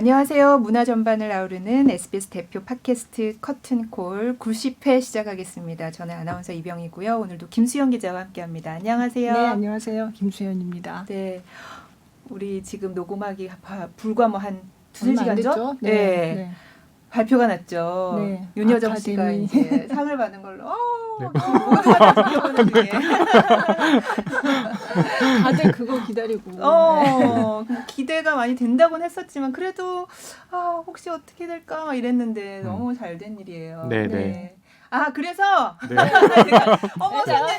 안녕하세요. 문화 전반을 아우르는 SBS 대표 팟캐스트 커튼콜 90회 시작하겠습니다. 저는 아나운서 이병이고요. 오늘도 김수연 기자와 함께합니다. 안녕하세요. 네, 안녕하세요. 김수연입니다. 네, 우리 지금 녹음하기 불과 뭐 한 두세 시간 전? 네. 네. 네. 발표가 났죠. 네. 윤여정 아카데미. 씨가 이제 상을 받은 걸로. 네. 모두가 다 지켜보는 중에. 다들 그거 기다리고. 기대가 많이 된다고는 했었지만 그래도 혹시 어떻게 될까 막 이랬는데 너무 잘 된 일이에요. 네네. 네. 그래서 네. 어머 손님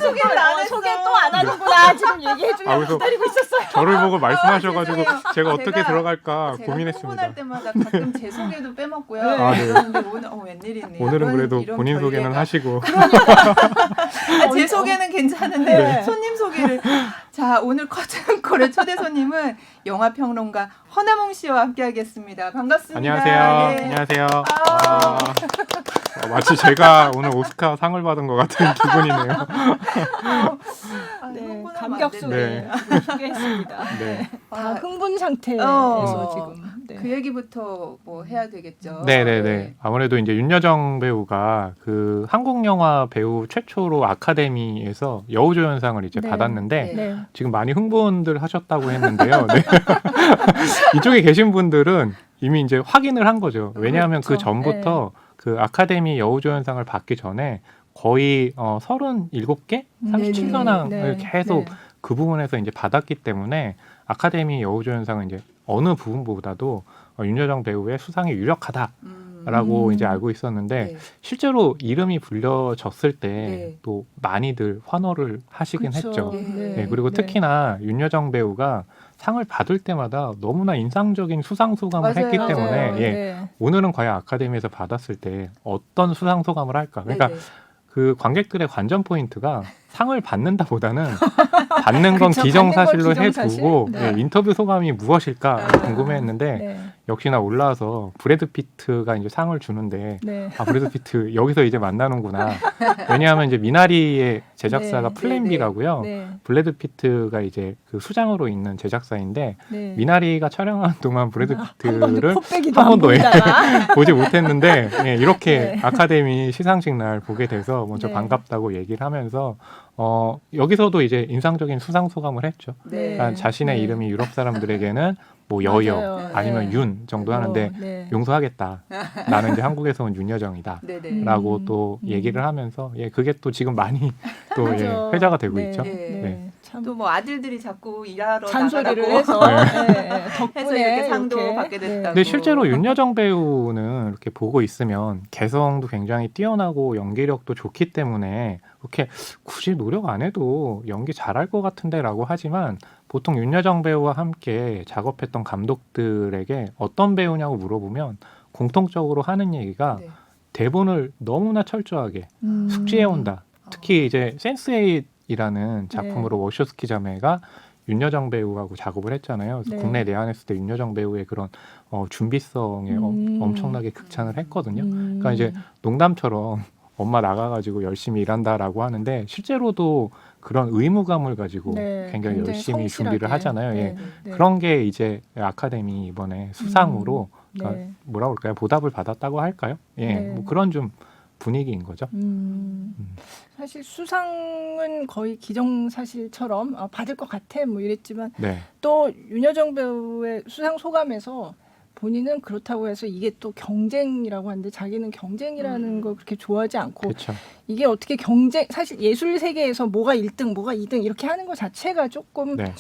소개를 안 했어. 소개 또 안 하는구나. 지금 얘기해주려고 그래서 기다리고 있었어요. 저를 보고 말씀하셔가지고 죄송해요. 제가 어떻게 들어갈까 제가 고민했습니다. 후보할 때마다 가끔 제 소개도 빼먹고요. 네. 그런데 오늘 웬일이니? 오늘은 그래도 이런 본인 소개는 결례가. 하시고. 제 소개는 괜찮은데 네. 손님 소개를. 자, 오늘 커튼콜의 초대 손님은 영화평론가 허남홍 씨와 함께하겠습니다. 반갑습니다. 안녕하세요. 네. 안녕하세요. 마치 제가 오늘 오스카 상을 받은 것 같은 기분이네요. 네, 흥분하면 감격 안 되네. 소개 소개했습니다. 네. 다 흥분 상태에서 어. 지금. 네. 그 얘기부터 뭐 해야 되겠죠. 네네네. 아무래도 이제 윤여정 배우가 그 한국 영화 배우 최초로 아카데미에서 여우조연상을 이제 네. 받았는데 네. 지금 많이 흥분들 하셨다고 했는데요. 네. 이쪽에 계신 분들은 이미 이제 확인을 한 거죠. 왜냐하면 그 그렇죠. 전부터 그 아카데미 여우조연상을 받기 전에 거의 37개? 37관왕을 네. 계속 네. 그 부분에서 이제 받았기 때문에 아카데미 여우조연상은 이제 어느 부분보다도 윤여정 배우의 수상이 유력하다라고 이제 알고 있었는데 네. 실제로 이름이 불려졌을 때 네. 또 많이들 환호를 하시긴 그렇죠. 했죠. 네. 네, 그리고 특히나 윤여정 배우가 상을 받을 때마다 너무나 인상적인 수상 소감을 맞아요. 했기 맞아요. 때문에 예, 네. 오늘은 과연 아카데미에서 받았을 때 어떤 수상 소감을 할까? 그러니까 네네. 그 관객들의 관전 포인트가 상을 받는다보다는 받는 건 그쵸, 기정사실로 받는 건 기정사실. 해두고 네. 인터뷰 소감이 무엇일까 궁금해했는데 네. 역시나 올라와서 브래드 피트가 이제 상을 주는데 네. 브래드 피트 여기서 이제 만나는구나. 왜냐하면 이제 미나리의 제작사가 네. 플랜 B라고요. 네. 브래드 피트가 이제 그 수장으로 있는 제작사인데 네. 미나리가 촬영하는 동안 브래드 한 번도 피트를 코빼기도 한 안 번도 보이다가 보지 못했는데 예, 이렇게 네. 아카데미 시상식 날 보게 돼서 먼저 네. 반갑다고 얘기를 하면서 여기서도 이제 인상적인 수상 소감을 했죠. 네. 그러니까 자신의 네. 이름이 유럽 사람들에게는 뭐 여여 맞아요. 아니면 네. 윤 정도 하는데 네. 용서하겠다. 나는 이제 한국에서 온 윤여정이다. 네네. 라고 또 얘기를 하면서 예 그게 또 지금 많이 또 예, 맞아. 회자가 되고 네. 있죠. 네. 네. 참 또 뭐 아들들이 자꾸 일하러 잔소리를 나가라고 해서 네. 덕분에 해서 이렇게 상도 이렇게. 받게 됐다고. 근데 실제로 윤여정 배우는 이렇게 보고 있으면 개성도 굉장히 뛰어나고 연기력도 좋기 때문에 그렇게 굳이 노력 안 해도 연기 잘할 것 같은데라고 하지만 보통 윤여정 배우와 함께 작업했던 감독들에게 어떤 배우냐고 물어보면 공통적으로 하는 얘기가 네. 대본을 너무나 철저하게 숙지해온다. 특히 이제 센스에잇이라는 작품으로 워쇼스키 자매가 윤여정 배우하고 작업을 했잖아요. 그래서 네. 국내 내한했을 때 윤여정 배우의 그런 준비성에 엄청나게 극찬을 했거든요. 그러니까 이제 농담처럼 엄마 나가가지고 열심히 일한다라고 하는데 실제로도 그런 의무감을 가지고 네, 굉장히 굉장히 열심히 성실하게. 준비를 하잖아요. 예. 네, 네. 그런 게 이제 아카데미 이번에 수상으로 그러니까 네. 뭐라 그럴까요? 보답을 받았다고 할까요? 예, 네. 뭐 그런 좀 분위기인 거죠. 사실 수상은 거의 기정사실처럼 받을 것 같아 뭐 이랬지만 네, 또 윤여정 배우의 수상 소감에서 본인은 그렇다고 해서 이게 또 경쟁이라고 하는데 자기는 경쟁이라는 걸 그렇게 좋아하지 않고 그렇죠. 이게 어떻게 경쟁 사실 예술 세계에서 뭐가 1등 뭐가 2등 이렇게 하는 것 자체가 조금 네,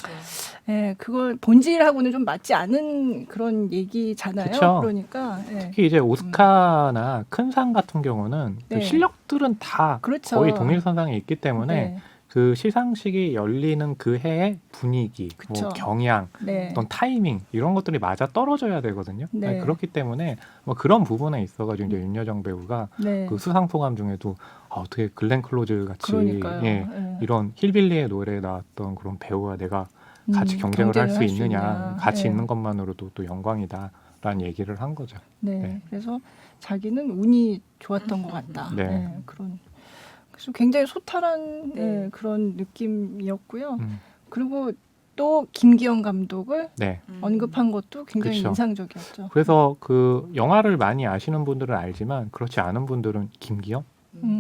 예, 그걸 본질하고는 좀 맞지 않은 그런 얘기잖아요. 그쵸. 그러니까 예. 특히 이제 오스카나 큰 상 같은 경우는 그 네. 실력들은 다 그렇죠. 거의 동일선상에 있기 때문에 네. 그 시상식이 열리는 그 해의 분위기, 그쵸. 뭐 경향, 네. 어떤 타이밍 이런 것들이 맞아 떨어져야 되거든요. 네. 그렇기 때문에 뭐 그런 부분에 있어가지고 이제 윤여정 배우가 네. 그 수상 소감 중에도 어떻게 글렌 클로즈 같이 그러니까요. 예, 예. 이런 힐빌리의 노래에 나왔던 그런 배우와 내가 같이 경쟁을 할 수 있느냐, 같이 예. 있는 것만으로도 또 영광이다라는 얘기를 한 거죠. 네. 네. 그래서 자기는 운이 좋았던 것 같다. 네. 네, 그런. 그래서 굉장히 소탈한 네. 네, 그런 느낌이었고요. 그리고 또 김기영 감독을 네. 언급한 것도 굉장히 그쵸. 인상적이었죠. 그래서 그 영화를 많이 아시는 분들은 알지만 그렇지 않은 분들은 김기영?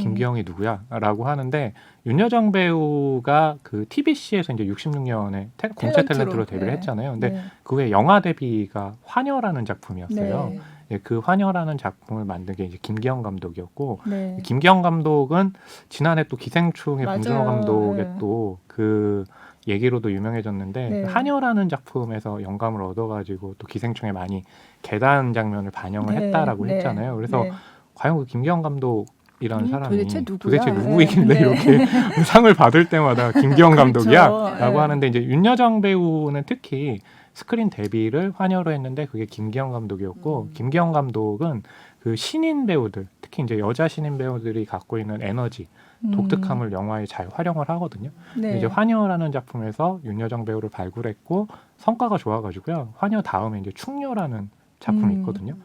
김기영이 누구야? 라고 하는데 윤여정 배우가 그 TBC에서 이제 66년에 공채 탤런트로 데뷔를 네. 했잖아요. 근데 네. 그 후에 영화 데뷔가 화녀라는 작품이었어요. 네. 예, 그 화녀라는 작품을 만든 게 이제 김기영 감독이었고 네. 김기영 감독은 지난해 또 기생충의 맞아요. 봉준호 감독의 네. 또 그 얘기로도 유명해졌는데 네. 그 하녀라는 작품에서 영감을 얻어가지고 또 기생충에 많이 계단 장면을 반영을 네. 했다라고 네. 했잖아요. 그래서 네. 과연 그 김기영 감독이라는 사람이 도대체 누구야? 누구이길래 네. 이렇게 상을 받을 때마다 김기영 감독이야? 그렇죠. 라고 네. 하는데 이제 윤여정 배우는 특히 스크린 데뷔를 화녀로 했는데 그게 김기영 감독이었고 김기영 감독은 그 신인 배우들 특히 이제 여자 신인 배우들이 갖고 있는 에너지 독특함을 영화에 잘 활용을 하거든요. 네. 이제 화녀라는 작품에서 윤여정 배우를 발굴했고 성과가 좋아가지고요. 화녀 다음에 이제 충녀라는 작품이 있거든요.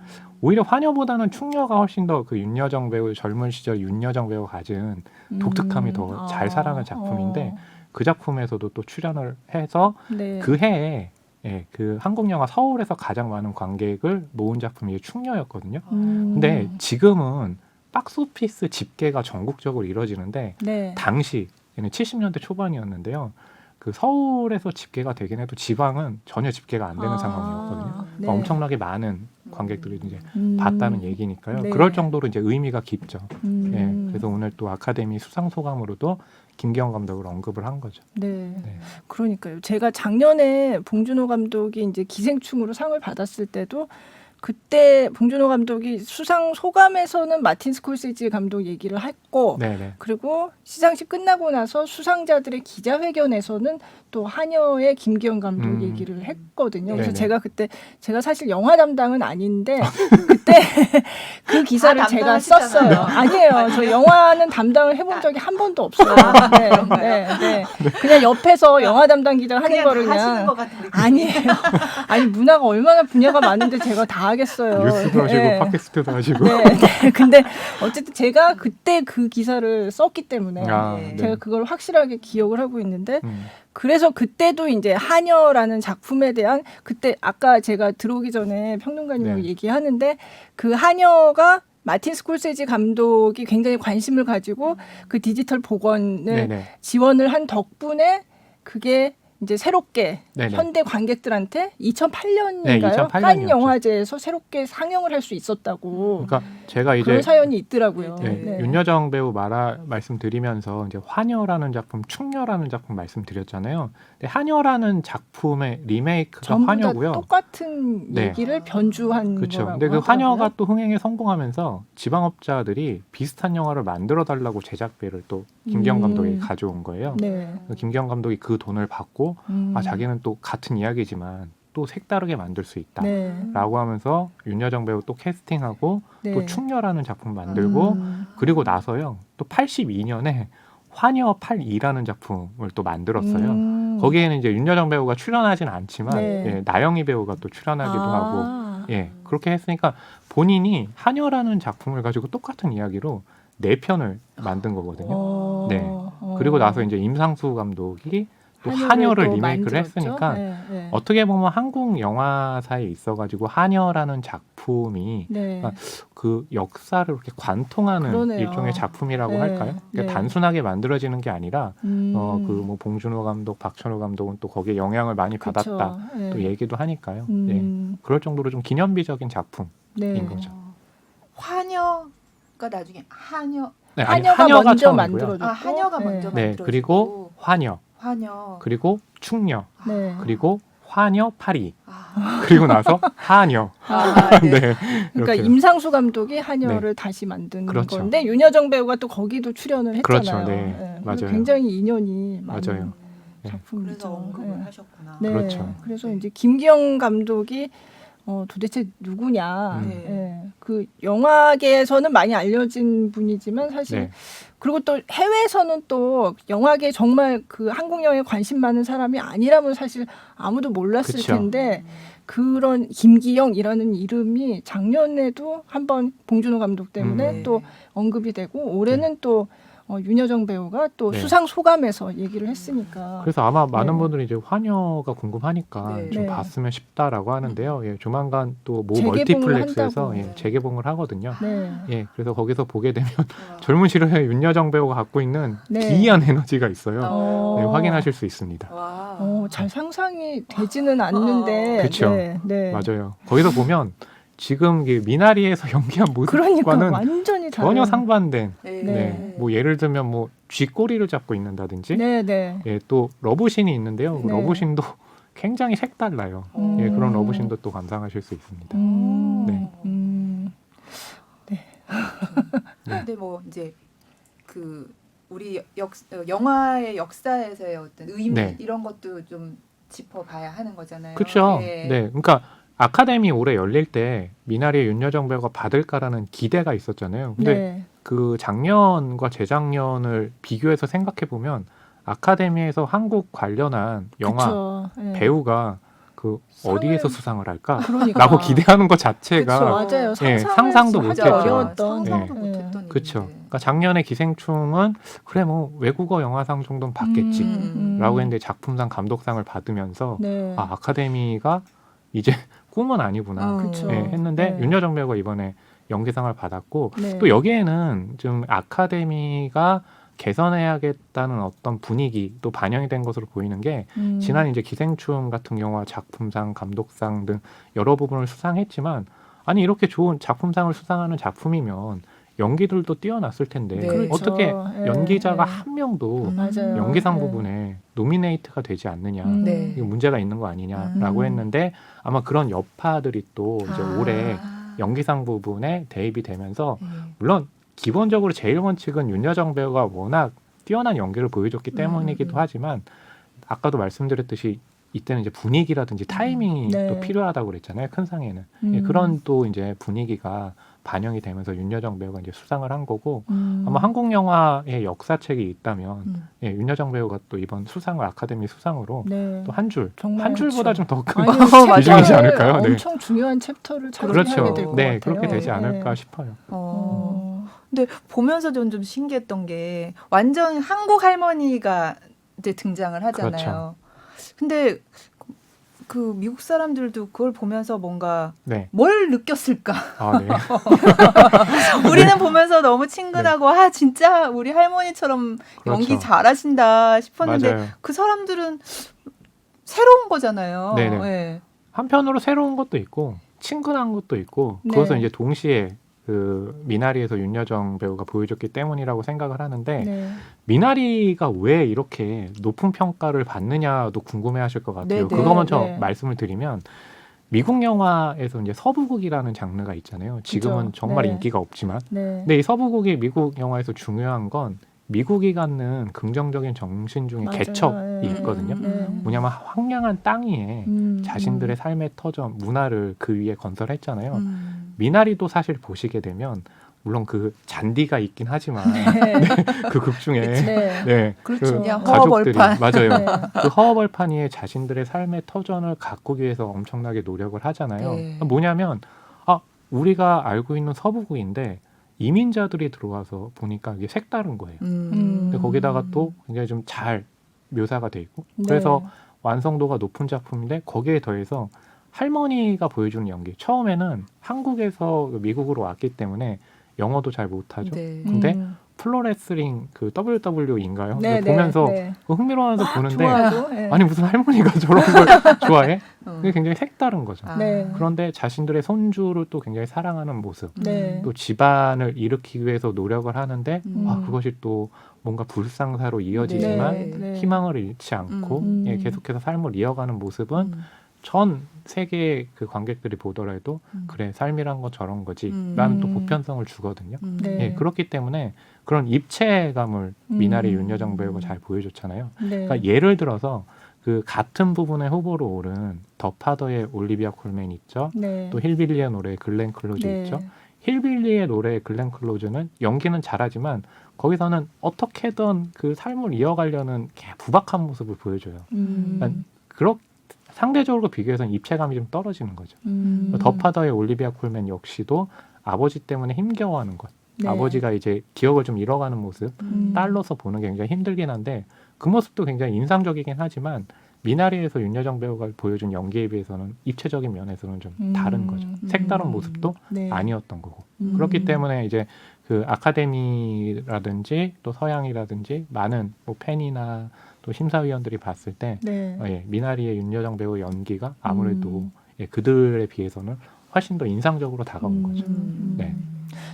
오히려 화녀보다는 충녀가 훨씬 더 그 윤여정 배우 젊은 시절 윤여정 배우가 가진 독특함이 더 잘 살아난 작품인데 그 작품에서도 또 출연을 해서 네. 그 해에 예, 그 한국 영화 서울에서 가장 많은 관객을 모은 작품이 충녀였거든요. 근데 지금은 박스오피스 집계가 전국적으로 이루어지는데 네. 당시 70년대 초반이었는데요. 그 서울에서 집계가 되긴 해도 지방은 전혀 집계가 안 되는 상황이었거든요. 네. 그러니까 엄청나게 많은 관객들이 이제 음. 봤다는 얘기니까요. 네. 그럴 정도로 이제 의미가 깊죠. 음. 예, 그래서 오늘 또 아카데미 수상 소감으로도 김기영 감독을 언급을 한 거죠. 네. 네. 그러니까요. 제가 작년에 봉준호 감독이 이제 기생충으로 상을 받았을 때도 그때 봉준호 감독이 수상 소감에서는 마틴 스콜세지 감독 얘기를 했고 네네. 그리고 시상식 끝나고 나서 수상자들의 기자회견에서는 또 한여의 김기영 감독 얘기를 했거든요. 그래서 네네. 제가 그때 제가 사실 영화 담당은 아닌데 그때 그 기사를 다 제가 담당하시잖아요. 썼어요. 아니에요. 저 영화는 담당을 해본 적이 한 번도 없어요. 네, 네, 네. 그냥 옆에서 영화 담당 기자 하는 거를 하시는 그냥 것 같은 느낌. 아니에요. 아니 문화가 얼마나 분야가 많은데 제가 다 하겠어요. 뉴스도 하시고 네. 팟캐스트도 하시고. 네, 네. 근데 어쨌든 제가 그때 그 기사를 썼기 때문에 아, 네. 제가 그걸 확실하게 기억을 하고 있는데 음. 그래서 그때도 이제 한여라는 작품에 대한 그때 아까 제가 들어오기 전에 평론가님하고 네. 얘기하는데 그 한여가 마틴 스콜세지 감독이 굉장히 관심을 가지고 그 디지털 복원을 네네. 지원을 한 덕분에 그게 이제 새롭게 네네. 현대 관객들한테 2008년인가요? 네, 2008 칸 년이었죠. 영화제에서 새롭게 상영을 할 수 있었다고 그러니까 제가 이제 그런 사연이 있더라고요. 네, 네. 윤여정 배우 말씀드리면서 이제 화녀라는 작품, 충녀라는 작품 말씀드렸잖아요. 근데 한여라는 작품의 리메이크가 전부 화녀고요. 다 똑같은 네. 얘기를 변주한 그렇죠. 거라고 근데 그 하더라고요. 화녀가 또 흥행에 성공하면서 지방업자들이 비슷한 영화를 만들어 달라고 제작비를 또 김기영 감독이 가져온 거예요. 네. 김기영 감독이 그 돈을 받고 음. 자기는 또 같은 이야기지만 또 색다르게 만들 수 있다. 네. 라고 하면서 윤여정 배우 또 캐스팅하고 네. 또 충녀라는 작품 만들고 음. 그리고 나서요 또 82년에 화녀 82라는 작품을 또 만들었어요. 음. 거기에는 이제 윤여정 배우가 출연하진 않지만 네. 예, 나영희 배우가 또 출연하기도 하고 아. 예 그렇게 했으니까 본인이 한여라는 작품을 가지고 똑같은 이야기로 4편을 만든 거거든요. 어. 네. 어. 그리고 나서 이제 임상수 감독이 또 한여를 한여를 또 리메이크를 만들었죠? 했으니까 네, 네. 어떻게 보면 한국 영화사에 있어가지고 한여라는 작품이 네. 그 역사를 이렇게 관통하는 그러네요. 일종의 작품이라고 네, 할까요? 그러니까 네. 단순하게 만들어지는 게 아니라 그 뭐 봉준호 감독, 박찬호 감독은 또 거기에 영향을 많이 그쵸. 받았다 네. 또 얘기도 하니까요. 음. 예. 그럴 정도로 좀 기념비적인 작품인 네. 거죠. 화녀가 나중에 한여 네, 아니, 한여가 먼저 처음이고요. 만들어줬고 한여가 먼저 네, 만들어지고 그리고 화녀, 화녀 그리고 충녀, 네. 그리고 화녀 파리, 아, 그리고 나서 하녀. 네. 네, 그러니까 이렇게. 임상수 감독이 한여를 다시 만든 그렇죠. 건데 윤여정 배우가 또 거기도 출연을 했잖아요. 그렇죠. 네. 그래서 맞아요. 굉장히 인연이 많은 맞아요. 네. 작품이죠. 그래서 언급을 네. 하셨구나. 네. 그렇죠. 그래서 이제 김기영 감독이 도대체 누구냐. 네. 예. 그 영화계에서는 많이 알려진 분이지만 사실 네. 그리고 또 해외에서는 또 영화계 정말 그 한국 영화에 관심 많은 사람이 아니라면 사실 아무도 몰랐을 그쵸. 텐데 그런 김기영이라는 이름이 작년에도 한번 봉준호 감독 때문에 네. 또 언급이 되고 올해는 또 윤여정 배우가 또 네. 수상 소감에서 얘기를 했으니까. 그래서 아마 많은 네. 분들이 이제 화녀가 궁금하니까 네. 좀 네. 봤으면 싶다라고 하는데요. 예, 조만간 또 모 재개봉을 멀티플렉스에서 한다고. 예, 재개봉을 하거든요. 네. 예, 그래서 거기서 보게 되면 와. 젊은 시로의 윤여정 배우가 갖고 있는 네. 기이한 에너지가 있어요. 어. 네, 확인하실 수 있습니다. 와. 잘 상상이 되지는 않는데. 그쵸. 네, 네. 맞아요. 거기서 보면 지금 이 미나리에서 연기한 그러니까 모습과는 완전히 전혀 다른. 상반된. 네. 네. 뭐 예를 들면 뭐 쥐꼬리를 잡고 있는다든지, 네, 네. 예, 또 러브신이 있는데요. 그 네. 러브신도 굉장히 색달라요. 음. 예, 그런 러브신도 또 감상하실 수 있습니다. 네. 근데 뭐 이제 그 우리 영화의 역사에서의 어떤 의미 네. 이런 것도 좀 짚어봐야 하는 거잖아요. 그렇죠. 네. 네, 그러니까 아카데미 올해 열릴 때 미나리의 윤여정 배우가 받을까라는 기대가 있었잖아요. 근데 네. 그 작년과 재작년을 비교해서 생각해 보면 아카데미에서 한국 관련한 영화 그쵸. 네. 배우가 그 상을- 어디에서 수상을 할까? 그러니까. 라고 기대하는 것 자체가 그쵸. 맞아요. 예, 상상을 상상도 하기 못했죠. 어려웠던. 상상도 네. 못했던 그렇죠. 일인데. 그러니까 작년에 기생충은 그래 뭐 외국어 영화상 정도는 받겠지라고 했는데 작품상 감독상을 받으면서 네. 아 아카데미가 이제 꿈은 아니구나 그쵸. 예, 했는데 네. 윤여정 배우가 이번에 연기상을 받았고 네. 또 여기에는 좀 아카데미가 개선해야겠다는 어떤 분위기도 반영이 된 것으로 보이는 게 지난 이제 기생충 같은 경우와 작품상, 감독상 등 여러 부분을 수상했지만 아니 이렇게 좋은 작품상을 수상하는 작품이면 연기들도 뛰어났을 텐데 네. 그렇죠. 어떻게 예, 연기자가 예. 한 명도 맞아요. 연기상 네. 부분에 노미네이트가 되지 않느냐 네. 이거 문제가 있는 거 아니냐라고 음. 했는데 아마 그런 여파들이 또 이제 아. 올해 연기상 부분에 대입이 되면서 네. 물론 기본적으로 제일 원칙은 윤여정 배우가 워낙 뛰어난 연기를 보여줬기 때문이기도 하지만 아까도 말씀드렸듯이 이때는 이제 분위기라든지 타이밍이 네. 또 필요하다고 그랬잖아요. 큰 상에는. 예, 그런 또 이제 분위기가 반영이 되면서 윤여정 배우가 이제 수상을 한 거고 아마 한국 영화의 역사책이 있다면 예, 윤여정 배우가 또 이번 수상을 아카데미 수상으로 네. 또 한 줄, 정말 한 줄보다 그렇죠. 좀 더 큰 아니, 비중이지 챕터를 않을까요? 네. 엄청 중요한 챕터를 차지하게 그렇죠. 될 것 네, 같아요. 그렇게 되지 네. 않을까 싶어요. 근데 보면서 좀 신기했던 게 완전 한국 할머니가 이제 등장을 하잖아요. 그렇죠. 근데 그 미국 사람들도 그걸 보면서 뭔가 네. 뭘 느꼈을까? 아, 네. 우리는 보면서 너무 친근하고 아 진짜 우리 할머니처럼 연기 그렇죠. 잘하신다 싶었는데 맞아요. 그 사람들은 새로운 거잖아요. 네네. 네. 한편으로 새로운 것도 있고 친근한 것도 있고 네. 그것은 이제 동시에 그 미나리에서 윤여정 배우가 보여줬기 때문이라고 생각을 하는데 네. 미나리가 왜 이렇게 높은 평가를 받느냐도 궁금해하실 것 같아요. 네네. 그거 먼저 네. 말씀을 드리면 미국 영화에서 이제 서부극이라는 장르가 있잖아요. 지금은 그죠. 정말 네. 인기가 없지만, 네. 근데 이 서부극이 미국 영화에서 중요한 건 미국이 갖는 긍정적인 정신 중에 맞아요. 개척이 네. 있거든요. 네. 뭐냐면 황량한 땅 위에 자신들의 삶의 터전, 문화를 그 위에 건설했잖아요. 미나리도 사실 보시게 되면 물론 그 잔디가 있긴 하지만 네. 그 극 중에 네. 네, 그렇죠. 그 그냥 가족들이 허허벌판. 맞아요. 네. 그 허허벌판 위에 자신들의 삶의 터전을 가꾸기 위해서 엄청나게 노력을 하잖아요. 네. 뭐냐면 우리가 알고 있는 서부국인데 이민자들이 들어와서 보니까 이게 색다른 거예요. 근데 거기다가 또 굉장히 좀 잘 묘사가 돼 있고 그래서 네. 완성도가 높은 작품인데 거기에 더해서 할머니가 보여주는 연기. 처음에는 한국에서 미국으로 왔기 때문에 영어도 잘 못하죠. 네. 근데 프로레슬링 그 WWE인가요? 네, 보면서 네. 흥미로워하면서 보는데 좋아하고. 네. 아니 무슨 할머니가 저런 걸 좋아해? 그게 굉장히 색다른 거죠. 아. 네. 그런데 자신들의 손주를 또 굉장히 사랑하는 모습, 네. 또 집안을 일으키기 위해서 노력을 하는데 음. 그것이 또 뭔가 불상사로 이어지지만 네. 네. 희망을 잃지 않고 예, 계속해서 삶을 이어가는 모습은 전 세계의 그 관객들이 보더라도 그래 삶이란 건 저런 거지라는 또 보편성을 주거든요. 네. 예, 그렇기 때문에 그런 입체감을 미나리 윤여정 배우가 잘 보여줬잖아요. 네. 그러니까 예를 들어서 그 같은 부분에 후보로 오른 더 파더의 올리비아 콜맨 있죠. 네. 또 힐빌리의 노래 글렌 클로즈 네. 있죠. 힐빌리의 노래 글렌 클로즈는 연기는 잘하지만 거기서는 어떻게든 그 삶을 이어가려는 부박한 모습을 보여줘요. 그러니까 상대적으로 비교해서는 입체감이 좀 떨어지는 거죠. 더 파더의 올리비아 콜맨 역시도 아버지 때문에 힘겨워하는 것. 네. 아버지가 이제 기억을 좀 잃어가는 모습, 음. 딸로서 보는 게 굉장히 힘들긴 한데 그 모습도 굉장히 인상적이긴 하지만 미나리에서 윤여정 배우가 보여준 연기에 비해서는 입체적인 면에서는 좀 다른 거죠. 색다른 모습도 네. 아니었던 거고. 음. 그렇기 때문에 이제 그 아카데미라든지 또 서양이라든지 많은 뭐 팬이나 또 심사위원들이 봤을 때 네. 미나리의 윤여정 배우의 연기가 아무래도 그들에 비해서는 훨씬 더 인상적으로 다가온 거죠. 네.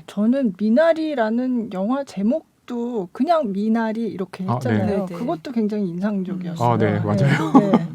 저는 미나리라는 영화 제목도 그냥 미나리 이렇게 아, 했잖아요. 네. 그것도 굉장히 인상적이었어요. 네, 맞아요. 네.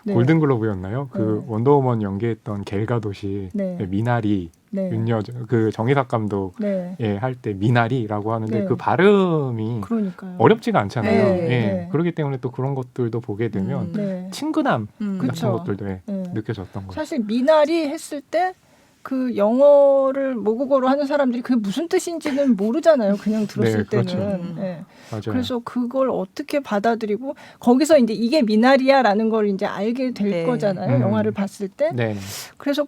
네. 골든글로브였나요? 그 네. 원더우먼 연기했던 겔가도시 네. 미나리 네. 윤여정 그 정의삭 감독 네. 할 때 미나리라고 하는데 네. 그 발음이 그러니까요. 어렵지가 않잖아요. 네. 네. 그렇기 때문에 또 그런 것들도 보게 되면 네. 친근함 같은 그쵸. 것들도 네. 느껴졌던 거죠. 사실 미나리 했을 때 그 영어를 모국어로 하는 사람들이 그게 무슨 뜻인지는 모르잖아요. 그냥 들었을 네, 그렇죠. 때는. 네. 맞아요. 그래서 그걸 어떻게 받아들이고 거기서 이제 이게 미나리야라는 걸 이제 알게 될 네. 거잖아요. 영화를 봤을 때. 네. 그래서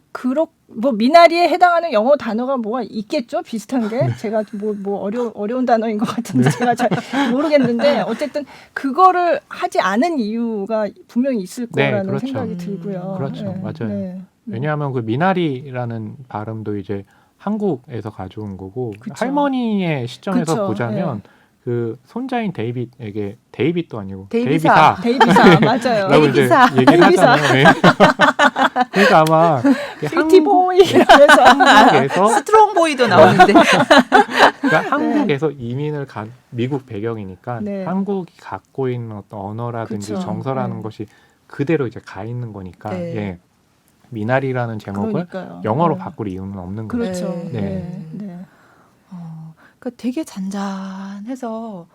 뭐 미나리에 해당하는 영어 단어가 뭐가 있겠죠? 비슷한 게 네. 제가 뭐 어려운 단어인 것 같은데 제가 잘 모르겠는데 어쨌든 그거를 하지 않은 이유가 분명히 있을 네, 거라는 그렇죠. 생각이 들고요. 그렇죠. 네, 맞아요. 네. 왜냐하면 그 미나리라는 발음도 이제 한국에서 가져온 거고 그쵸. 할머니의 시점에서 그쵸. 보자면 그 손자인 데이빗에게 데이빗도 아니고 데이비사. 데이비사 맞아요. 라고 이제 데이비사. 얘기를 데이비사. 하잖아요. 네. 그러니까 아마 시티보이 이러면서 한국에서 스트롱보이도 나오는데. 그러니까 한국에서 이민을 간 미국 배경이니까 네. 한국이 갖고 있는 어떤 언어라든지 그쵸. 정서라는 네. 것이 그대로 이제 가 있는 거니까 네. 미나리라는 제목을 그러니까요. 영어로 네. 바꿀 이유는 없는 거죠. 그렇죠. 네. 네. 네. 그러니까 되게 잔잔해서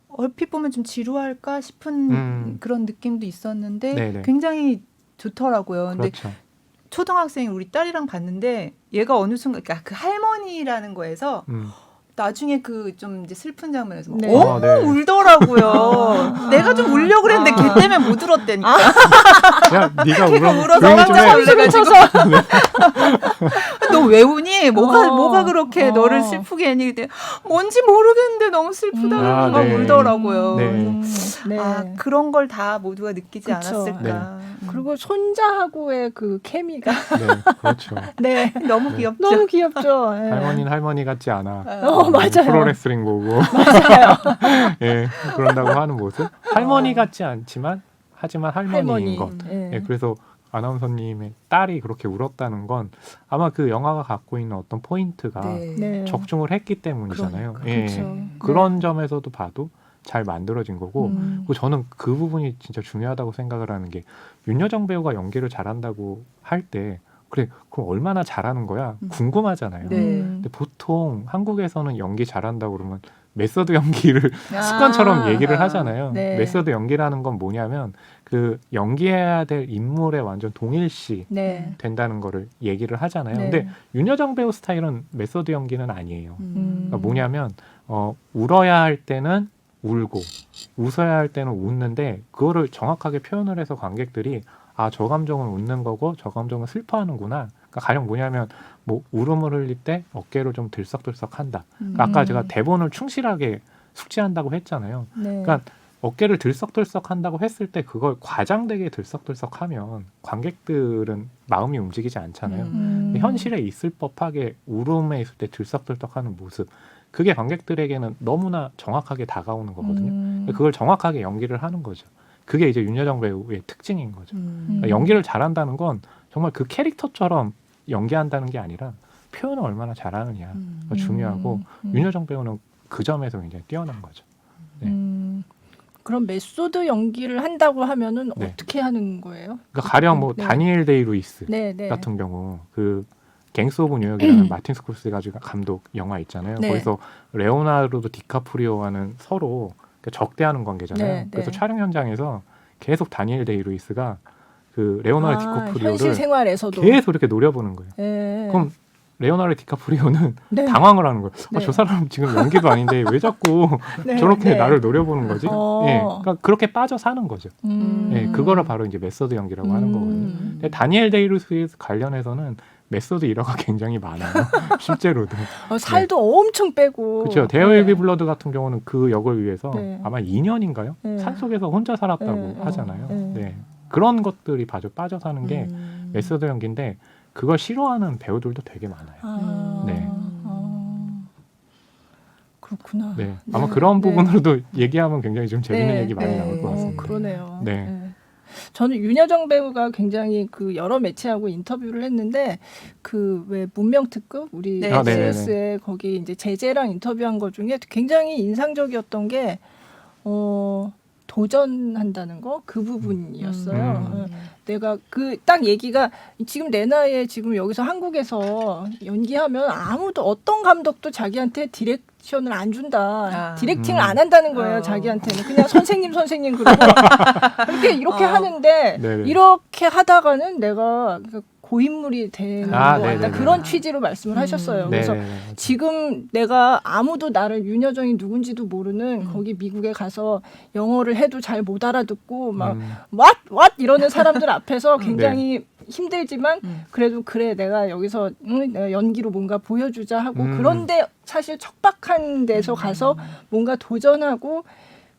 얼핏 보면 좀 지루할까 싶은 그런 느낌도 있었는데 네네. 굉장히 좋더라고요. 근데 그렇죠. 초등학생 우리 딸이랑 봤는데 얘가 어느 순간 그러니까 그 할머니라는 거에서 나중에 그 좀 이제 슬픈 장면에서 막 네. 엉엉 네. 울더라고요. 내가 좀 울려 그랬는데 걔 때문에 못 울었다니까. 야, 네가 걔가 울어서 조용히 좀 해. 깜짝 놀래가지고 너 왜 우니? 뭐가 그렇게 너를 슬프게 했니? 그때 뭔지 모르겠는데 너무 슬프다고 아, 막 네. 울더라고요. 네. 네. 아 그런 걸 다 모두가 느끼지 그쵸. 않았을까. 그리고 손자하고의 그 케미가 네, 그렇죠. 네. 너무 귀엽죠. 너무 귀엽죠. 네. 할머니는 할머니 같지 않아. 맞아요. 프로레슬링 보고 예, 그런다고 하는 모습. 할머니 같지 않지만 하지만 할머니인 것. 네. 예, 그래서 아나운서님의 딸이 그렇게 울었다는 건 아마 그 영화가 갖고 있는 어떤 포인트가 네. 적중을 했기 때문이잖아요. 그러니까. 예, 그렇죠. 그런 점에서도 봐도 잘 만들어진 거고 음. 그리고 저는 그 부분이 진짜 중요하다고 생각을 하는 게 윤여정 배우가 연기를 잘한다고 할 때 그래 그럼 얼마나 잘하는 거야 궁금하잖아요. 네. 근데 보통 한국에서는 연기 잘한다고 그러면 메서드 연기를 습관처럼 얘기를 하잖아요. 네. 메서드 연기라는 건 뭐냐면 그 연기해야 될 인물에 완전 동일시 네. 된다는 거를 얘기를 하잖아요. 네. 근데 윤여정 배우 스타일은 메서드 연기는 아니에요. 그러니까 음. 뭐냐면 울어야 할 때는 울고 웃어야 할 때는 웃는데 그거를 정확하게 표현을 해서 관객들이 아, 저 감정은 웃는 거고 저 감정은 슬퍼하는구나. 그러니까 가령 뭐냐면 뭐 울음을 흘릴 때 어깨를 좀 들썩들썩한다. 그러니까 아까 제가 대본을 충실하게 숙지한다고 했잖아요. 네. 그러니까 어깨를 들썩들썩한다고 했을 때 그걸 과장되게 들썩들썩하면 관객들은 마음이 움직이지 않잖아요. 현실에 있을 법하게 울음에 있을 때 들썩들썩하는 모습 그게 관객들에게는 너무나 정확하게 다가오는 거거든요. 그걸 정확하게 연기를 하는 거죠. 그게 이제 윤여정 배우의 특징인 거죠. 그러니까 연기를 잘한다는 건 정말 그 캐릭터처럼 연기한다는 게 아니라 표현을 얼마나 잘하느냐가 중요하고 윤여정 배우는 그 점에서 굉장히 뛰어난 거죠. 네. 그럼 메소드 연기를 한다고 하면은 네. 어떻게 하는 거예요? 그러니까 가령 뭐 네. 다니엘 데이 루이스 네, 네. 같은 경우 그 갱스 오브 뉴욕이라는 마틴 스콜세가 감독 영화 있잖아요. 네. 거기서 레오나르도 디카프리오와는 서로 적대하는 관계잖아요. 네, 그래서 네. 촬영 현장에서 계속 다니엘 데이 루이스가 그 레오나르도 디카프리오를 현실 생활에서도 계속 이렇게 노려보는 거예요. 네. 그럼 레오나르도 디카프리오는 네. 당황을 하는 거예요. 네. 저 사람 지금 연기도 아닌데 왜 자꾸 네, 저렇게 네. 나를 노려보는 거지? 예, 그러니까 그렇게 빠져 사는 거죠. 예, 그거를 바로 이제 메서드 연기라고 하는 거거든요. 근데 다니엘 데이 루이스 관련해서는 메소드 일화가 굉장히 많아요. 실제로도. 살도 엄청 빼고. 그렇죠. 데어 윌 비 블러드 같은 경우는 그 역을 위해서 네. 아마 2년인가요? 네. 산속에서 혼자 살았다고 네. 하잖아요. 네. 네. 그런 것들이 빠져 사는 게 메소드 연기인데 그걸 싫어하는 배우들도 되게 많아요. 아, 네. 그렇구나. 네. 아마 네. 그런 네. 부분으로도 얘기하면 굉장히 좀 재밌는 네. 얘기 많이 네. 나올 것 같습니다. 그러네요. 네. 저는 윤여정 배우가 굉장히 그 여러 매체하고 인터뷰를 했는데 그 왜 문명특급 우리 네. SBS에 거기 이제 제재랑 인터뷰한 것 중에 굉장히 인상적이었던 게 도전한다는 거 그 부분이었어요. 내가 그 딱 얘기가 지금 내 나이에 지금 여기서 한국에서 연기하면 아무도 어떤 감독도 자기한테 디렉션을 안 준다. 디렉팅을 안 한다는 거예요. 자기한테는 그냥 선생님 그러고 이렇게 하는데 네네. 이렇게 하다가는 내가 고인물이 되는 것 같다. 네네네. 그런 취지로 말씀을 하셨어요. 그래서 네. 지금 내가 아무도 나를 윤여정이 누군지도 모르는 거기 미국에 가서 영어를 해도 잘 못 알아듣고 막 what 이러는 사람들 앞에서 굉장히 힘들지만 그래도 그래 내가 여기서 내가 연기로 뭔가 보여주자 하고 그런데 사실 척박한 데서 가서 뭔가 도전하고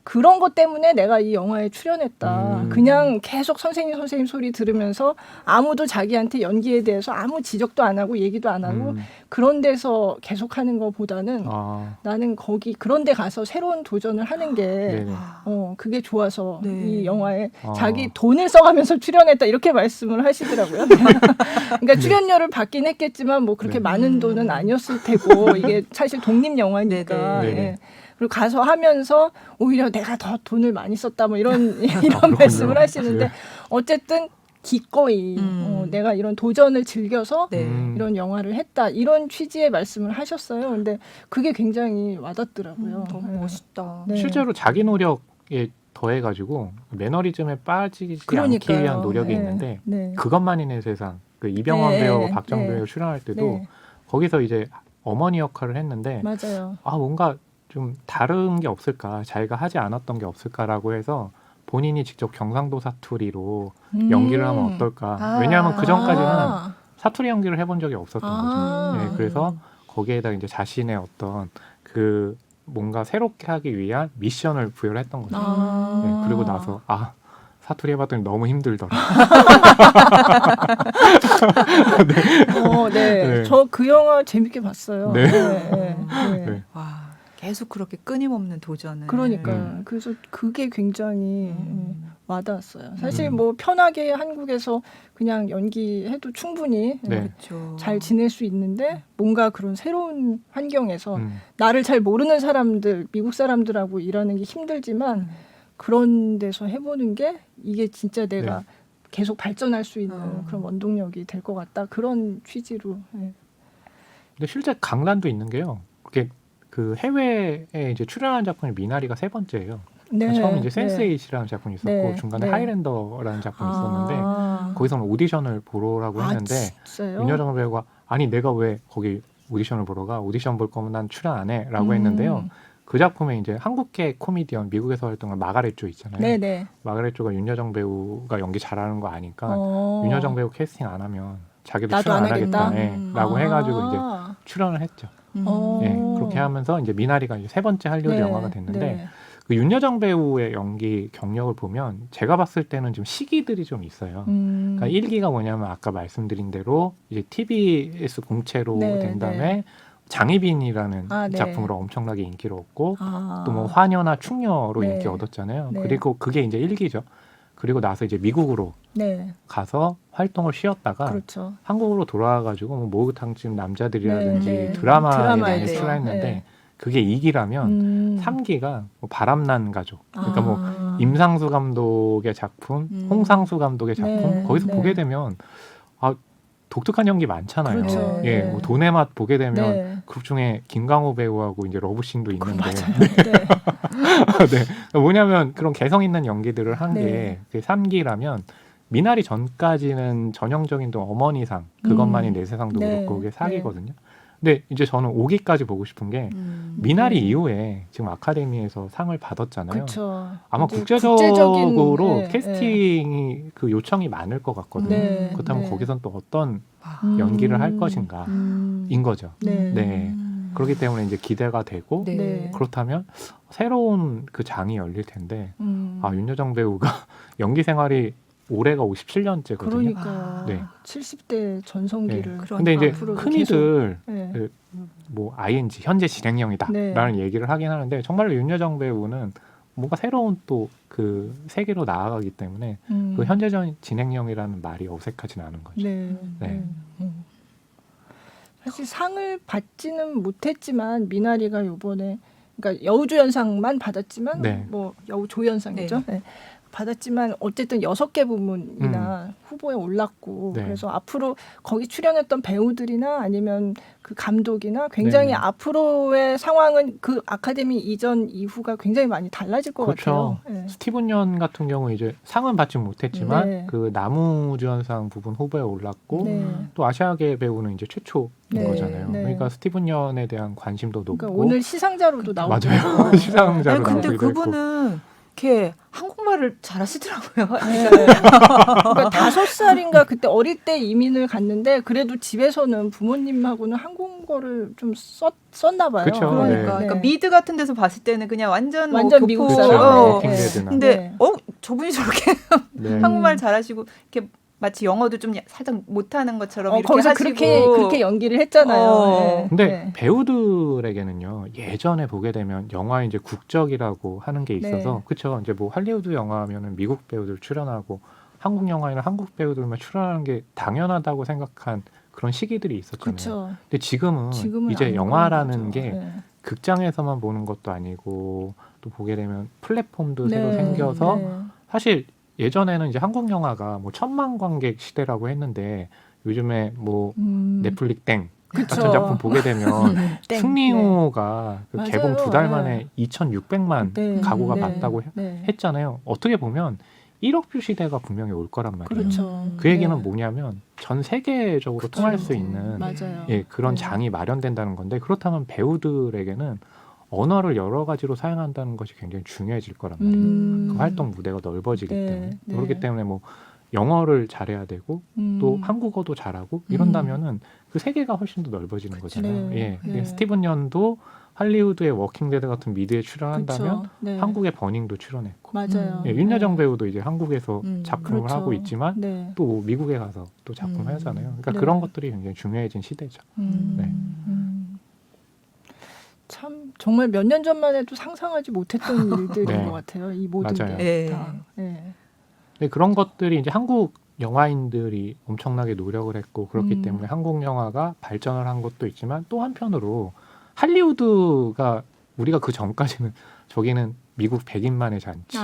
그런 것 때문에 내가 이 영화에 출연했다. 그냥 계속 선생님 소리 들으면서 아무도 자기한테 연기에 대해서 아무 지적도 안 하고 얘기도 안 하고 그런 데서 계속하는 것보다는 나는 거기 그런 데 가서 새로운 도전을 하는 게 그게 좋아서 네. 이 영화에 자기 돈을 써가면서 출연했다 이렇게 말씀을 하시더라고요. 그러니까 출연료를 받긴 했겠지만 뭐 그렇게 많은 돈은 아니었을 테고 이게 사실 독립 영화니까. 네네. 예. 그리고 가서 하면서 오히려 내가 더 돈을 많이 썼다 뭐 이런 그렇군요. 말씀을 하시는데 네. 어쨌든 기꺼이 내가 이런 도전을 즐겨서 네. 이런 영화를 했다 이런 취지의 말씀을 하셨어요. 근데 그게 굉장히 와닿더라고요. 너무 네. 멋있다. 네. 실제로 자기 노력에 더해가지고 매너리즘에 빠지지 그러니까요. 않기 위한 노력이 네. 있는데 네. 그것만인의 세상 그 이병헌 네. 배우와 박정 네. 배우 출연할 때도 네. 거기서 이제 어머니 역할을 했는데 맞아요. 뭔가 좀 다른 게 없을까 자기가 하지 않았던 게 없을까라고 해서 본인이 직접 경상도 사투리로 연기를 하면 어떨까. 왜냐하면 그 전까지는 사투리 연기를 해본 적이 없었던 거죠. 네, 그래서 거기에다 이제 자신의 어떤 그 뭔가 새롭게 하기 위한 미션을 부여를 했던 거죠. 네, 그리고 나서 사투리 해봤더니 너무 힘들더라. 네. 네. 저 그 영화 재밌게 봤어요. 네. 네. 와, 계속 그렇게 끊임없는 도전을. 그러니까 그래서 그게 굉장히 와닿았어요. 사실 뭐 편하게 한국에서 그냥 연기해도 충분히 네. 그렇죠. 잘 지낼 수 있는데 뭔가 그런 새로운 환경에서 음. 나를 잘 모르는 사람들, 미국 사람들하고 일하는 게 힘들지만 그런 데서 해보는 게 이게 진짜 내가 계속 발전할 수 있는 그런 원동력이 될 것 같다. 그런 취지로. 네. 근데 실제 강단도 있는 게요. 그게 그 해외에 이제 출연한 작품이 미나리가 3번째예요. 네. 처음 이제 센스에이시라는 작품이 있었고 네. 중간에 네. 하이랜더라는 작품이 있었는데 거기서는 오디션을 보러라고 했는데 진짜요? 윤여정 배우가 아니 내가 왜 거기 오디션을 보러 가? 오디션 볼 거면 난 출연 안 해라고 했는데요. 그 작품에 이제 한국계 코미디언 미국에서 활동한 마가렛 조 있잖아요. 네네. 마가렛 조가 윤여정 배우가 연기 잘하는 거 아니까 윤여정 배우 캐스팅 안 하면 자기도 나도 출연 안 안 하겠다? 하겠다. 라고 해가지고 이제 출연을 했죠. 그렇게 하면서 이제 미나리가 이제 3번째 할리우드 영화가 됐는데 네. 그 윤여정 배우의 연기 경력을 보면 제가 봤을 때는 좀 시기들이 좀 있어요. 그러니까 1기가 뭐냐면 아까 말씀드린 대로 이제 TBS 공채로 네, 된 다음에 네. 장희빈이라는 네. 작품으로 엄청나게 인기를 얻고 또 뭐 화녀나 충녀로 네. 인기 얻었잖아요. 네. 그리고 그게 이제 1기죠. 그리고 나서 이제 미국으로 네. 가서 활동을 쉬었다가 그렇죠. 한국으로 돌아와가지고 뭐 목욕탕집 남자들이라든지 네, 네. 드라마에 드라마에 출연했는데 네. 그게 2기라면 3기가 뭐 바람난 가족 그러니까 뭐 임상수 감독의 작품, 홍상수 감독의 작품 네, 거기서 네. 보게 되면 독특한 연기 많잖아요. 그렇죠. 예, 뭐 돈의 맛 보게 되면 네. 그 중에 김광호 배우하고 이제 러브씬도 있는데 네. 네. 뭐냐면 그런 개성 있는 연기들을 한 네. 게 3기라면 미나리 전까지는 전형적인 또 어머니상 그것만이 내 세상도 네. 그렇고 그게 4기거든요. 근데 이제 저는 5기까지 보고 싶은 게 미나리 이후에 지금 아카데미에서 상을 받았잖아요. 그렇죠. 아마 이제 국제적으로 네, 캐스팅이 그 요청이 많을 것 같거든요. 네, 그렇다면 네. 거기선 또 어떤 음. 연기를 할 것인가인 거죠. 네. 네. 그렇기 때문에 이제 기대가 되고 네. 네. 그렇다면 새로운 그 장이 열릴 텐데 아 윤여정 배우가 연기 생활이 올해가 57년째거든요. 그러니까요. 네. 70대 전성기를. 근데 이제 앞으로도 흔히들 네. 그 뭐 ING 현재 진행형이다라는 네. 얘기를 하긴 하는데 정말로 윤여정 배우는 뭔가 새로운 또 그 세계로 나아가기 때문에 그 현재 진행형이라는 말이 어색하진 않은 거죠. 네. 네. 사실 상을 받지는 못했지만 미나리가 요번에 그러니까 여우조연상만 받았지만 네. 뭐 여우조연상이죠. 네. 받았지만 어쨌든 6개 부문이나 후보에 올랐고 네. 그래서 앞으로 거기 출연했던 배우들이나 아니면 그 감독이나 굉장히 네. 앞으로의 상황은 그 아카데미 이전 이후가 굉장히 많이 달라질 것 그렇죠. 같아요. 네. 스티븐 연 같은 경우 이제 상은 받지 못했지만 네. 그 나무주연상 부분 후보에 올랐고 네. 또 아시아계 배우는 이제 최초인 네. 거잖아요. 네. 그러니까 스티븐 연에 대한 관심도 높고 그러니까 오늘 시상자로도 나오고 맞아요. 시상자로 아니, 근데 나오기도 했고. 그분은 이렇게 한국말을 잘하시더라고요. 네. 그러니까 5살인가 그때 어릴 때 이민을 갔는데 그래도 집에서는 부모님하고는 한국어를 좀 썼나 봐요. 그쵸. 그러니까, 네. 그러니까 미드 같은 데서 봤을 때는 그냥 완전 완전 미국 교포. 사람. 그렇죠. 네. 워킹데드나. 근데 네. 저분이 저렇게 네. 한국말 잘하시고 이렇게 마치 영어도 좀 살짝 못하는 것처럼 이렇게 거기서 하시고 그렇게 연기를 했잖아요. 네. 근데 네. 배우들에게는요 예전에 보게 되면 영화 이제 국적이라고 하는 게 있어서 네. 그렇죠. 이제 뭐 할리우드 영화면은 미국 배우들 출연하고 한국 영화에는 한국 배우들만 출연하는 게 당연하다고 생각한 그런 시기들이 있었잖아요. 그렇죠. 근데 지금은 이제 아닌 영화라는 거죠. 게 네. 극장에서만 보는 것도 아니고 또 보게 되면 플랫폼도 새로 네. 생겨서 네. 사실 예전에는 이제 한국 영화가 뭐 1000만 관객 시대라고 했는데 요즘에 뭐 넷플릭 땡 그쵸. 같은 작품 보게 되면 땡. 승리호가 그 맞아요. 개봉 2달 네. 만에 2,600만 네. 가구가 네. 봤다고 네. 했잖아요. 어떻게 보면 1억 뷰 시대가 분명히 올 거란 말이에요. 그렇죠. 그 얘기는 네. 뭐냐면 전 세계적으로 통할 수 있는 맞아요. 예, 그런 네. 장이 마련된다는 건데 그렇다면 배우들에게는 언어를 여러 가지로 사용한다는 것이 굉장히 중요해질 거란 말이에요. 그 활동 무대가 넓어지기 네, 때문에 네. 그렇기 때문에 뭐 영어를 잘해야 되고 또 한국어도 잘하고 이런다면은 그 세계가 훨씬 더 넓어지는 거잖아요. 네, 예, 네. 스티븐 연도 할리우드의 워킹데드 같은 미드에 출연한다면 그쵸. 네. 한국의 버닝도 출연했고 맞아요. 예, 윤여정 네. 배우도 이제 한국에서 작품을 그렇죠. 하고 있지만 네. 또 미국에 가서 또 작품을 하잖아요. 그러니까 네. 그런 것들이 굉장히 중요해진 시대죠. 네. 참 정말 몇 년 전만 해도 상상하지 못했던 일들인 네. 것 같아요. 이 모든 맞아요. 게 다. 네. 근데 그런 것들이 이제 한국 영화인들이 엄청나게 노력을 했고 그렇기 때문에 한국 영화가 발전을 한 것도 있지만 또 한편으로 할리우드가 우리가 그 전까지는 저기는 미국 백인만의 잔치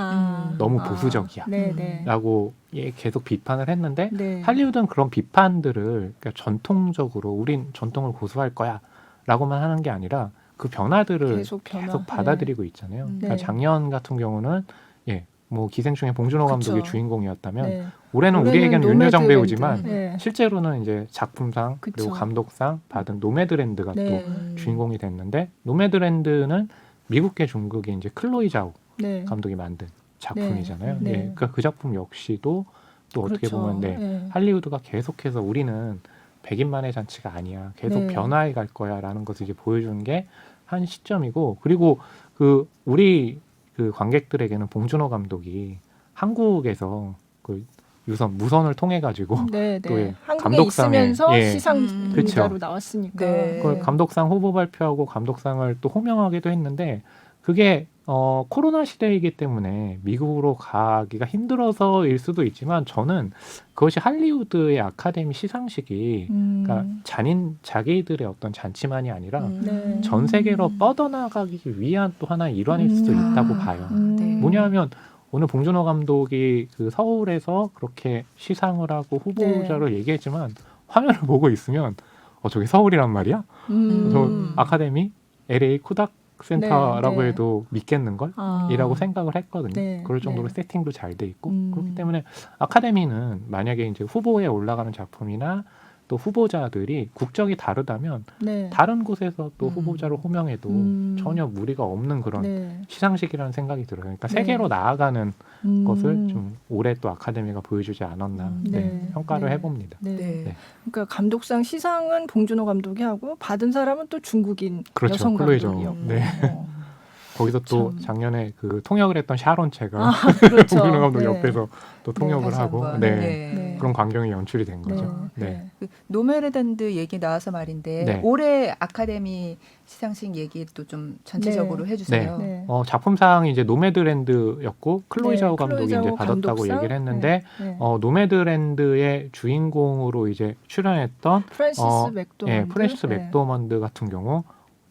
너무 보수적이야 네, 네. 라고 예, 계속 비판을 했는데 네. 할리우드는 그런 비판들을 그러니까 전통적으로 우린 전통을 고수할 거야 라고만 하는 게 아니라 그 변화들을 계속 받아들이고 있잖아요. 네. 그러니까 작년 같은 경우는 예, 뭐 기생충의 봉준호 감독이 그쵸. 주인공이었다면 네. 올해는 우리에게는 윤여정 배우지만 네. 실제로는 이제 작품상 그쵸. 그리고 감독상 받은 노매드랜드가 네. 또 주인공이 됐는데 노매드랜드는 미국계 중국의 이제 클로이 자오 네. 감독이 만든 작품이잖아요. 네. 예, 그러니까 그 작품 역시도 또 어떻게 그렇죠. 보면 네, 네. 할리우드가 계속해서 우리는 백인만의 잔치가 아니야. 계속 네. 변화해 갈 거야라는 것을 이제 보여주는 게 한 시점이고 그리고 그 우리 그 관객들에게는 봉준호 감독이 한국에서 그 무선을 통해 가지고 네, 또 네. 예, 한국에 감독상에, 있으면서 예. 시상자로 그쵸. 나왔으니까. 네. 그걸 감독상 후보 발표하고 감독상을 또 호명하기도 했는데 그게 코로나 시대이기 때문에 미국으로 가기가 힘들어서일 수도 있지만 저는 그것이 할리우드의 아카데미 시상식이 그러니까 자기들의 어떤 잔치만이 아니라 네. 전 세계로 뻗어나가기 위한 또 하나의 일환일 수도 있다고 봐요. 네. 뭐냐면 오늘 봉준호 감독이 그 서울에서 그렇게 시상을 하고 후보자로 얘기했지만 화면을 보고 있으면 저게 서울이란 말이야? 저 아카데미 LA 코닥 센터라고 네. 해도 믿겠는 걸? 아. 이라고 생각을 했거든요. 네. 그럴 정도로 네. 세팅도 잘 돼 있고 그렇기 때문에 아카데미는 만약에 이제 후보에 올라가는 작품이나 또 후보자들이 국적이 다르다면 네. 다른 곳에서 또 후보자로 호명해도 전혀 무리가 없는 그런 네. 시상식이라는 생각이 들어요. 그러니까 네. 세계로 나아가는 것을 좀 올해 또 아카데미가 보여주지 않았나 네. 평가를 네. 해봅니다. 네. 네. 그러니까 감독상 시상은 봉준호 감독이 하고 받은 사람은 또 중국인 그렇죠. 여성 클로이 감독이었고. 네. 거기서 또 참. 작년에 그 통역을 했던 샤론 채가 그렇죠. 봉준호 감독 네. 옆에서 또 통역을 다시 하고 한번. 네. 네. 그런 광경이 연출이 된 네. 거죠. 네. 네. 그 노메르단드 얘기 나와서 말인데 네. 올해 아카데미 시상식 얘기도 좀 전체적으로 해주세요. 네. 작품상이 이제 노매드랜드였고 클로이 네, 자오 감독이 클로이 자오 이제 받았다고 감독상. 얘기를 했는데 네. 노매드랜드의 주인공으로 이제 출연했던 프랜시스 맥도먼드. 예, 프랜시스 네. 맥도먼드 같은 경우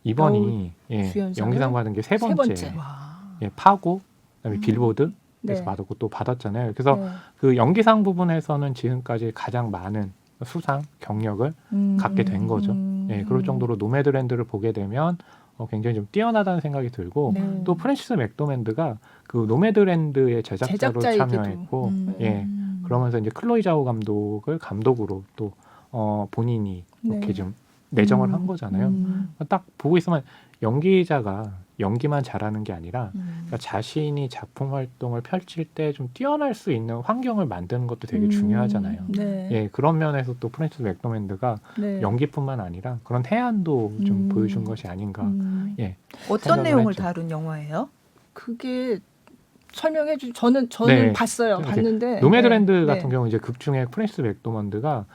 이번이 주연상을 연기상 받은 게 세 세 번째. 번째. 와. 예, 파고 그다음에 빌보드에서 네. 받았고 또 받았잖아요. 그래서 네. 그 연기상 부분에서는 지금까지 가장 많은 수상 경력을 갖게 된 거죠. 예, 그럴 정도로 노매드랜드를 보게 되면 굉장히 좀 뛰어나다는 생각이 들고 네. 또 프랜시스 맥도맨드가 그 노매드랜드의 제작자로 제작자이기도. 참여했고 예, 음. 그러면서 이제 클로이 자오 감독을 감독으로 또 본인이 이렇게 네. 좀 내정을 한 거잖아요. 딱 보고 있으면 연기자가 연기만 잘하는 게 아니라 그러니까 자신이 작품 활동을 펼칠 때 좀 뛰어날 수 있는 환경을 만드는 것도 되게 중요하잖아요. 네. 예, 그런 면에서 또 프랜시스 맥도맨드가 네. 연기뿐만 아니라 그런 해안도 좀 보여준 것이 아닌가. 예, 어떤 생각을 내용을 했죠. 다룬 영화예요? 그게 설명해 주 저는 네. 봤어요. 이렇게 봤는데 노매드랜드 네. 같은 경우 이제 극 중에 프랜시스 맥도먼드가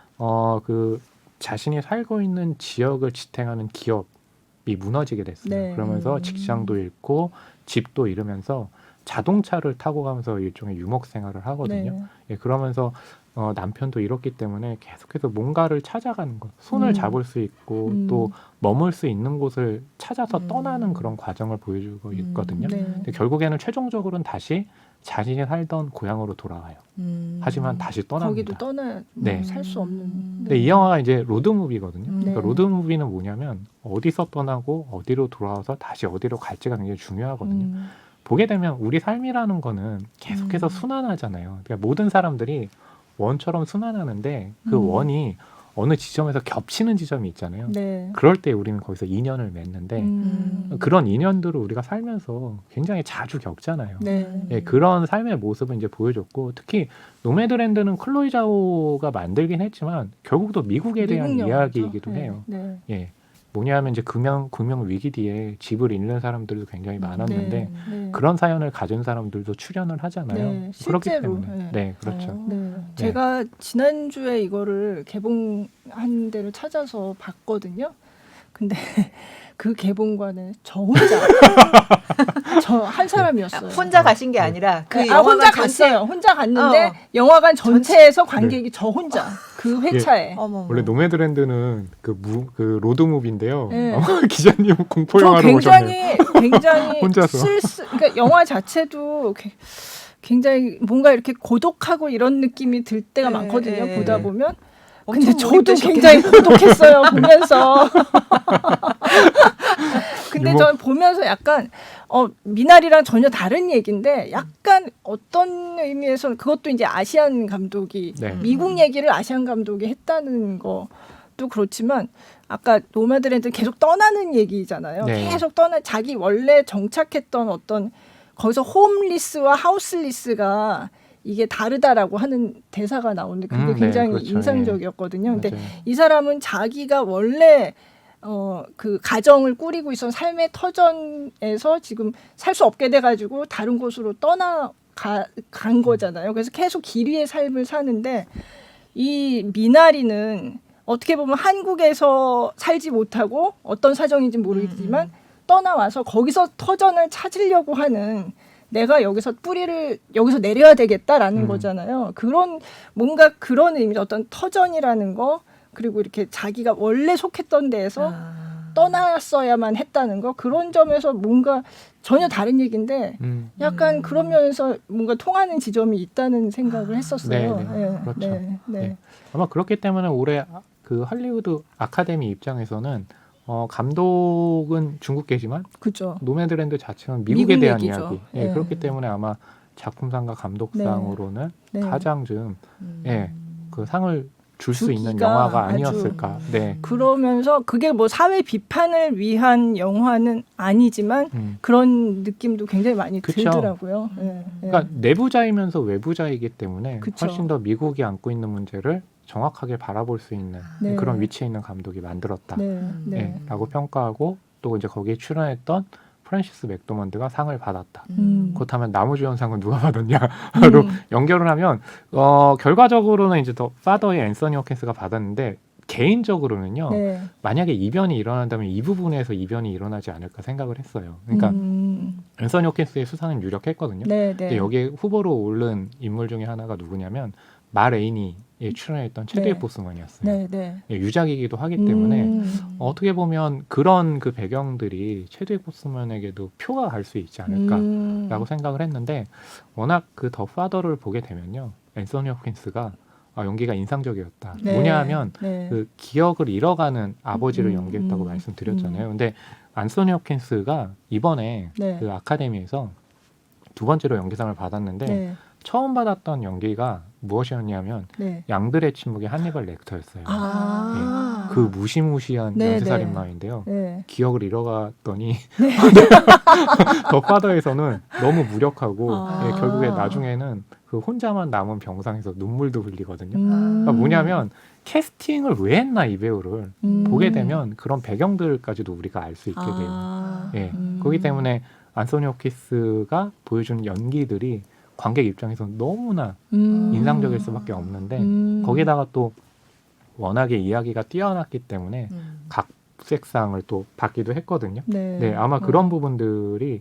그 자신이 살고 있는 지역을 지탱하는 기업이 무너지게 됐어요. 네. 그러면서 직장도 잃고 집도 잃으면서 자동차를 타고 가면서 일종의 유목 생활을 하거든요. 네. 예, 그러면서 남편도 잃었기 때문에 계속해서 뭔가를 찾아가는 것, 손을 잡을 수 있고 또 머물 수 있는 곳을 찾아서 떠나는 그런 과정을 보여주고 있거든요. 네. 근데 결국에는 최종적으로는 다시 자신이 살던 고향으로 돌아와요. 하지만 다시 떠납니다. 거기도 떠나 네. 살 수 없는. 근데 이 영화가 이제 로드무비거든요. 네. 그러니까 로드무비는 뭐냐면 어디서 떠나고 어디로 돌아와서 다시 어디로 갈지가 굉장히 중요하거든요. 보게 되면 우리 삶이라는 거는 계속해서 순환하잖아요. 그러니까 모든 사람들이 원처럼 순환하는데 그 원이 어느 지점에서 겹치는 지점이 있잖아요. 네. 그럴 때 우리는 거기서 인연을 맺는데 그런 인연들을 우리가 살면서 굉장히 자주 겪잖아요. 네. 예, 그런 삶의 모습을 이제 보여줬고 특히 노매드랜드는 클로이 자오가 만들긴 했지만 결국 또 미국에 대한 미국 이야기이기도 영화죠. 해요. 네. 예, 뭐냐면 이제 금융 위기 뒤에 집을 잃는 사람들도 굉장히 많았는데 네. 네. 그런 사연을 가진 사람들도 출연을 하잖아요. 네, 그렇기 실제로. 때문에 네. 네, 그렇죠. 네. 제가 지난주에 이거를 개봉한 데를 찾아서 봤거든요. 근데 그 개봉관에 저 혼자 저 한 사람이었어요. 혼자 가신 게 아니라 그 혼자 영화관 전체. 갔어요. 혼자 갔는데 어. 영화관 전체에서 관객이 저 혼자 그 회차에. 어머. 원래 노매드랜드는 그 로드무비인데요. 네. 아마 기자님 공포 저 영화로 오셨네요. 굉장히 혼자서. 그러니까 영화 자체도 굉장히 뭔가 이렇게 고독하고 이런 느낌이 들 때가 네, 많거든요. 네. 보다 보면. 엄청 근데 저도 몰입되셨겠네요. 굉장히 고독했어요. 보면서. 근데 저는 보면서 약간 미나리랑 전혀 다른 얘기인데 약간 어떤 의미에서 그것도 이제 아시안 감독이 네. 미국 얘기를 아시안 감독이 했다는 것도 그렇지만 아까 노마드랜드는 계속 떠나는 얘기잖아요. 네. 계속 자기 원래 정착했던 어떤 거기서 홈리스와 하우스리스가 이게 다르다라고 하는 대사가 나오는데 그게 네, 굉장히 그렇죠. 인상적이었거든요. 근데 맞아요. 이 사람은 자기가 원래 그 가정을 꾸리고 있었던 삶의 터전에서 지금 살 수 없게 돼가지고 다른 곳으로 간 거잖아요. 그래서 계속 길 위의 삶을 사는데 이 미나리는 어떻게 보면 한국에서 살지 못하고 어떤 사정인지 모르겠지만 떠나와서 거기서 터전을 찾으려고 하는 내가 여기서 여기서 내려야 되겠다라는 거잖아요. 그런 뭔가 그런 의미, 어떤 터전이라는 거 그리고 이렇게 자기가 원래 속했던 데에서 떠났어야만 했다는 거 그런 점에서 뭔가 전혀 다른 얘기인데 약간 그런 면에서 뭔가 통하는 지점이 있다는 생각을 했었어요. 네, 네. 그렇죠. 네, 네. 네. 아마 그렇기 때문에 올해 그 할리우드 아카데미 입장에서는 감독은 중국계지만 그죠. 노매드랜드 자체는 미국에 미국 대한 얘기죠. 이야기. 예, 네. 그렇기 때문에 아마 작품상과 감독상으로는 네. 가장 좀 그 상을 줄 수 있는 주기가 영화가 아주 아니었을까. 네. 그러면서 그게 뭐 사회 비판을 위한 영화는 아니지만 그런 느낌도 굉장히 많이 그쵸. 들더라고요. 예, 예. 그러니까 내부자이면서 외부자이기 때문에 그쵸. 훨씬 더 미국이 안고 있는 문제를 정확하게 바라볼 수 있는 네. 그런 위치에 있는 감독이 만들었다. 네, 네. 네, 라고 평가하고 또 이제 거기에 출연했던 프랜시스 맥도먼드가 상을 받았다. 그렇다면 나무주연상은 누가 받았냐로 연결을 하면 결과적으로는 이제 더 파더의 앤서니 호킨스가 받았는데 개인적으로는요. 네. 만약에 이변이 일어난다면 이 부분에서 이변이 일어나지 않을까 생각을 했어요. 그러니까 앤서니 호킨스의 수상은 유력했거든요. 네, 네. 근데 여기에 후보로 오른 인물 중에 하나가 누구냐면 마 레이니에 출연했던 체드윅 네. 보스만이었어요. 네, 네. 유작이기도 하기 때문에 어떻게 보면 그런 그 배경들이 체드윅 보스만에게도 표가 갈 수 있지 않을까라고 생각을 했는데 워낙 그 더 파더를 보게 되면요. 앤서니 호킨스가 연기가 인상적이었다. 네. 뭐냐 하면 네. 그 기억을 잃어가는 아버지를 연기했다고 말씀드렸잖아요. 근데 앤서니 호킨스가 이번에 네. 그 아카데미에서 두 번째로 연기상을 받았는데 네. 처음 받았던 연기가 무엇이었냐면 네. 양들의 침묵의 한니발 렉터였어요. 아. 그 무시무시한 네, 연쇄살인마인데요. 네. 기억을 잃어갔더니 더 파더에서는 너무 무력하고 아. 결국에 나중에는 그 혼자만 남은 병상에서 눈물도 흘리거든요. 음. 그러니까 뭐냐면 캐스팅을 왜 했나 이 배우를 보게 되면 그런 배경들까지도 우리가 알 수 있게 돼요. 아. 예, 그렇기 때문에 안소니 호키스가 보여준 연기들이 관객 입장에서는 너무나 인상적일 수밖에 없는데 거기다가 또 워낙에 이야기가 뛰어났기 때문에 각색상을 또 받기도 했거든요. 네. 네, 아마 그런 부분들이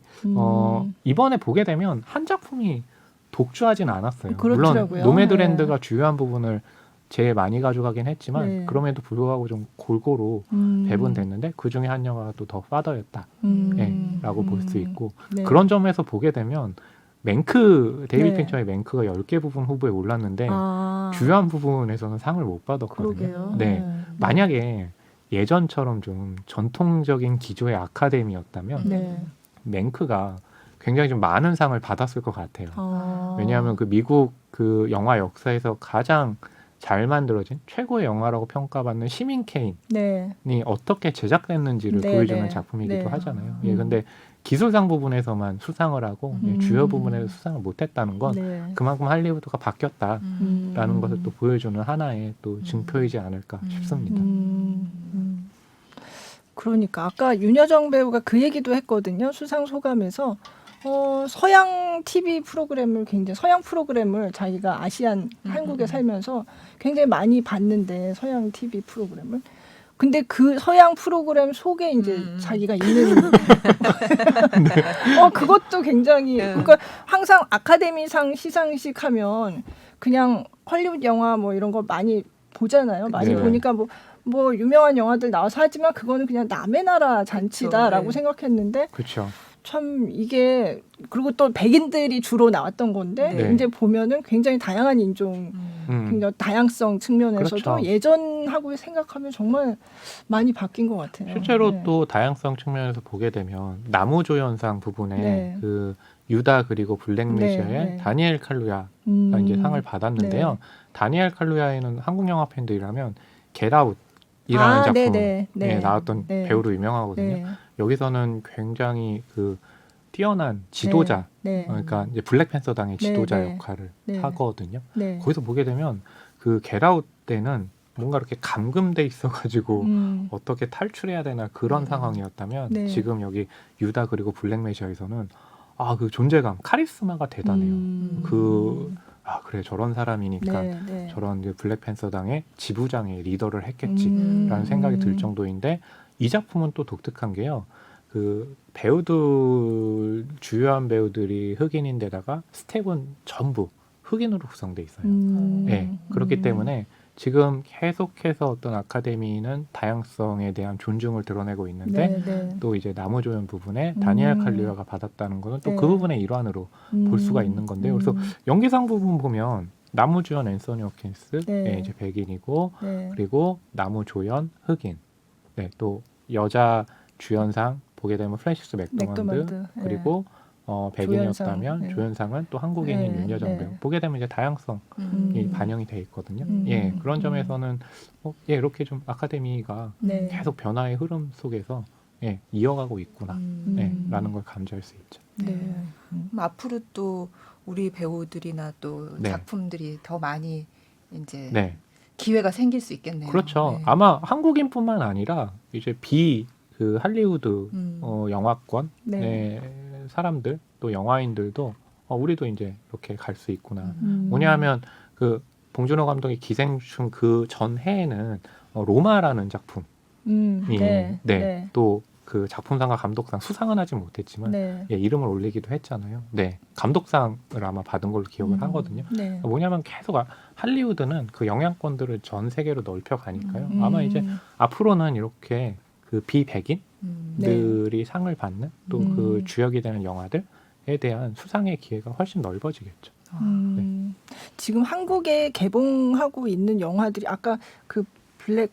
이번에 보게 되면 한 작품이 독주하진 않았어요. 그렇더라고요. 물론 노매드랜드가 주요한 부분을 제일 많이 가져가긴 했지만 네. 그럼에도 불구하고 좀 골고루 배분됐는데 그 중에 한 영화가 또 더 파더였다. 라고 볼 수 있고 네. 그런 점에서 보게 되면 데이비드 네. 핀처의 맹크가 10개 부분 후보에 올랐는데 아. 주요한 부분에서는 상을 못 받았거든요. 그러게요. 네. 만약에 예전처럼 좀 전통적인 기조의 아카데미였다면 네. 맹크가 굉장히 좀 많은 상을 받았을 것 같아요. 아. 왜냐하면 그 미국 그 영화 역사에서 가장 잘 만들어진 최고의 영화라고 평가받는 시민 케인이 네. 어떻게 제작됐는지를 네, 보여주는 네. 작품이기도 네. 하잖아요. 예, 근데 기술상 부분에서만 수상을 하고 주요 부분에서 수상을 못했다는 건 네. 그만큼 할리우드가 바뀌었다라는 것을 또 보여주는 하나의 또 증표이지 않을까 싶습니다. 그러니까 아까 윤여정 배우가 그 얘기도 했거든요. 수상 소감에서 서양 TV 프로그램을 굉장히 서양 프로그램을 자기가 아시안 한국에 살면서 굉장히 많이 봤는데 서양 TV 프로그램을 근데 그 서양 프로그램 속에 이제 자기가 있는 그것도 굉장히 그러니까 항상 아카데미상 시상식 하면 그냥 헐리우드 영화 뭐 이런 거 많이 보잖아요. 많이 네. 보니까 뭐 유명한 영화들 나와서 하지만 그거는 그냥 남의 나라 잔치다라고 그렇죠. 네. 생각했는데 그렇죠. 참 이게 그리고 또 백인들이 주로 나왔던 건데 네. 이제 보면은 굉장히 다양한 인종 굉장히 다양성 측면에서도 그렇죠. 예전하고 생각하면 정말 많이 바뀐 것 같아요. 실제로 네. 또 다양성 측면에서 보게 되면 나무조연상 부분에 네. 그 유다 그리고 블랙메시아의 네. 다니엘 칼루야가 이제 상을 받았는데요. 네. 다니엘 칼루야에는 한국 영화 팬들이라면 겟아웃이라는 작품에 네. 나왔던 네. 배우로 유명하거든요. 네. 여기서는 굉장히 그 뛰어난 지도자, 네. 그러니까 이제 블랙팬서당의 지도자 네. 역할을 네. 하거든요. 네. 거기서 보게 되면 그 겟아웃 때는 뭔가 이렇게 감금돼 있어가지고 어떻게 탈출해야 되나 그런 상황이었다면 네. 지금 여기 유다 그리고 블랙메시아에서는 그 존재감, 카리스마가 대단해요. 그래 저런 사람이니까 네. 네. 저런 이제 블랙팬서당의 지부장의 리더를 했겠지라는 생각이 들 정도인데 이 작품은 또 독특한 게요. 그 배우들 주요한 배우들이 흑인인데다가 스텝은 전부 흑인으로 구성돼 있어요. 네, 그렇기 때문에 지금 계속해서 어떤 아카데미는 다양성에 대한 존중을 드러내고 있는데 네. 또 이제 나무조연 부분에 다니엘 칼루야가 받았다는 것은 또 그 네. 부분의 일환으로 볼 수가 있는 건데요. 그래서 연기상 부분 보면 나무주연 앤서니 호킨스 네. 이제 백인이고 네. 그리고 나무조연 흑인, 네, 또 여자 주연상 보게 되면 프랜시스 맥도먼드 맥도먼드. 네. 그리고 백인이었다면 조연상, 네. 조연상은 또 한국인인 네, 윤여정 네. 배우. 보게 되면 이제 다양성이 반영이 돼 있거든요. 음. 예, 그런 점에서는 이렇게 좀 아카데미가 네. 계속 변화의 흐름 속에서 이어가고 있구나. 라는 걸 감지할 수 있죠. 네. 그럼 앞으로 또 우리 배우들이나 또 네. 작품들이 더 많이 이제 네. 기회가 생길 수 있겠네요. 그렇죠. 네. 아마 한국인뿐만 아니라 이제 그 할리우드 영화권 네. 사람들 또 영화인들도 우리도 이제 이렇게 갈 수 있구나. 음. 뭐냐하면 그 봉준호 감독의 기생충 그 전 해에는 로마라는 작품이 네. 또 그 작품상과 감독상 수상은 하지 못했지만 네. 이름을 올리기도 했잖아요. 네, 감독상을 아마 받은 걸로 기억을 하거든요. 네. 뭐냐면 계속 할리우드는 그 영향권들을 전 세계로 넓혀가니까요. 음. 아마 이제 앞으로는 이렇게 그 비백인들이 네. 상을 받는 또 그 주역이 되는 영화들에 대한 수상의 기회가 훨씬 넓어지겠죠. 지금 한국에 개봉하고 있는 영화들이 아까 그 블랙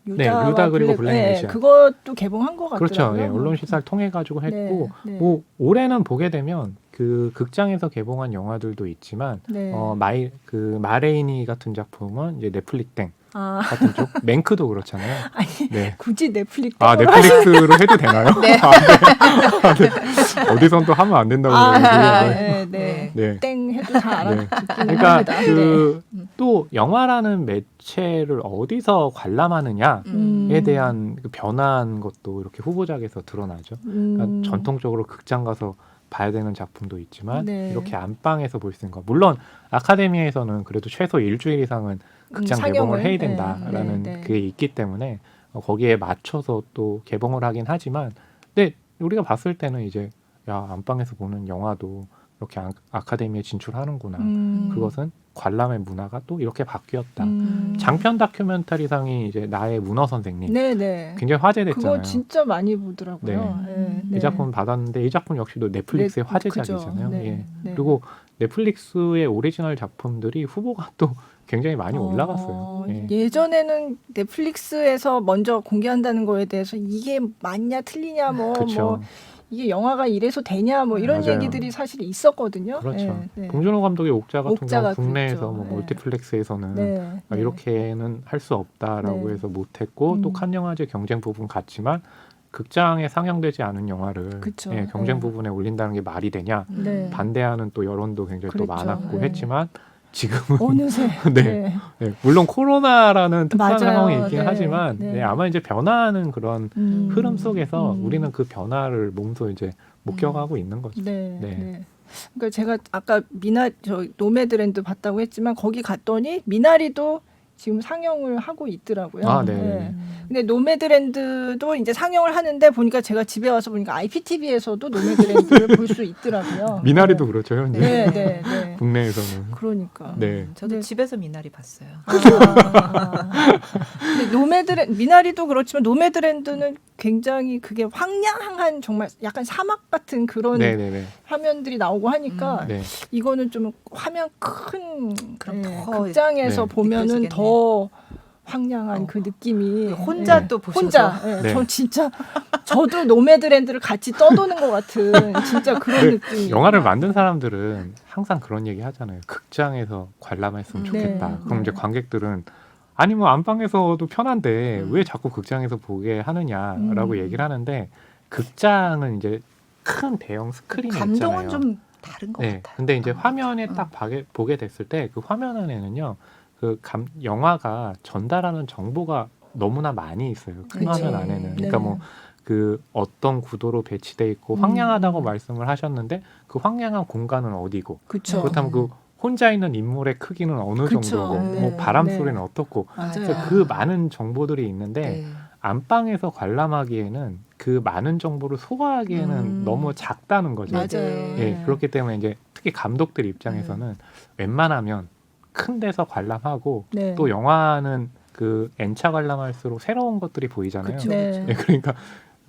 유다 그리고 블랙 메시아. 그것도 개봉한 것 같더라고요. 그렇죠. 예, 언론 시사를 통해 가지고 했고 네. 뭐 올해는 보게 되면 그 극장에서 개봉한 영화들도 있지만 네. 마레이니 같은 작품은 이제 넷플릭땡 아, 같은 쪽 맹크도 그렇잖아요. 아니 네. 굳이 넷플릭스 넷플릭스로 해도 되나요? 네. 네. 어디선 또 하면 안 된다고 그러는데. 네. 땡 해도 다 네. 알아듣긴 그러니까 합니다. 또 영화라는 매체를 어디서 관람하느냐에 대한 그 변화한 것도 이렇게 후보작에서 드러나죠. 그러니까 전통적으로 극장 가서 봐야 되는 작품도 있지만 네. 이렇게 안방에서 볼 수 있는 거. 물론 아카데미에서는 그래도 최소 일주일 이상은 극장 개봉을 해야 된다라는 그게 있기 때문에 거기에 맞춰서 또 개봉을 하긴 하지만 근데 우리가 봤을 때는 이제 안방에서 보는 영화도 이렇게 아카데미에 진출하는구나. 그것은 관람의 문화가 또 이렇게 바뀌었다. 장편 다큐멘터리상이 이제 나의 문어 선생님 네네. 굉장히 화제됐잖아요. 그거 진짜 많이 보더라고요. 이 작품 받았는데 이 작품 역시도 넷플릭스의 화제작이잖아요. 그죠. 예. 그리고 넷플릭스의 오리지널 작품들이 후보가 또 굉장히 많이 올라갔어요. 예. 예전에는 넷플릭스에서 먼저 공개한다는 거에 대해서 이게 맞냐 틀리냐 그렇죠. 이게 영화가 이래서 되냐 이런 맞아요. 얘기들이 사실 있었거든요. 그렇죠. 봉준호 감독의 옥자 같은 옥자가 경우 국내에서 그랬죠. 멀티플렉스에서는 이렇게는 할 수 없다라고 해서 못했고 또 칸 영화제 경쟁 부분 같지만 극장에 상영되지 않은 영화를 그쵸. 경쟁 부분에 올린다는 게 말이 되냐 반대하는 또 여론도 굉장히 또 그랬죠. 많았고 했지만 지금은 어느새 네. 물론 코로나라는 특수한 맞아요. 상황이 있긴 하지만 아마 이제 변화하는 그런 흐름 속에서 우리는 그 변화를 몸소 이제 목격하고 있는 거죠. 그러니까 제가 아까 노매드랜드 봤다고 했지만 거기 갔더니 미나리도 지금 상영을 하고 있더라고요. 근데 노매드랜드도 이제 상영을 하는데 보니까 제가 집에 와서 보니까 IPTV에서도 노매드랜드를 볼 수 있더라고요. 미나리도 그렇죠, 현재. 네. 국내에서는. 그러니까. 저도 집에서 미나리 봤어요. 근데 미나리도 그렇지만 노매드랜드는 굉장히 그게 황량한 정말 약간 사막 같은 그런 화면들이 나오고 하니까 이거는 좀 화면 큰 극장에서 보면은 더 황량한 그 느낌이 혼자 또 보셔서 전 진짜 저도 노매드랜드를 같이 떠도는 것 같은 진짜 그런 느낌. 영화를 만든 사람들은 항상 그런 얘기 하잖아요. 극장에서 관람했으면 좋겠다. 그럼 이제 관객들은 아니 뭐 안방에서도 편한데 왜 자꾸 극장에서 보게 하느냐라고 얘기를 하는데 극장은 이제 큰 대형 스크린이 감동은 있잖아요. 좀 다른 것 같아요. 근데 이제 화면에 딱 보게 됐을 때 그 화면 안에는요. 영화가 전달하는 정보가 너무나 많이 있어요. 큰 화면 안에는. 그러니까 뭐 그 어떤 구도로 배치돼 있고 황량하다고 말씀을 하셨는데 그 황량한 공간은 어디고 그렇다면 그 혼자 있는 인물의 크기는 어느 정도고 뭐 바람 소리는 어떻고 그 많은 정보들이 있는데 안방에서 관람하기에는 그 많은 정보를 소화하기에는 너무 작다는 거죠. 그렇기 때문에 이제 특히 감독들 입장에서는 웬만하면 큰 데서 관람하고 또 영화는 그 N차 관람할수록 새로운 것들이 보이잖아요. 그러니까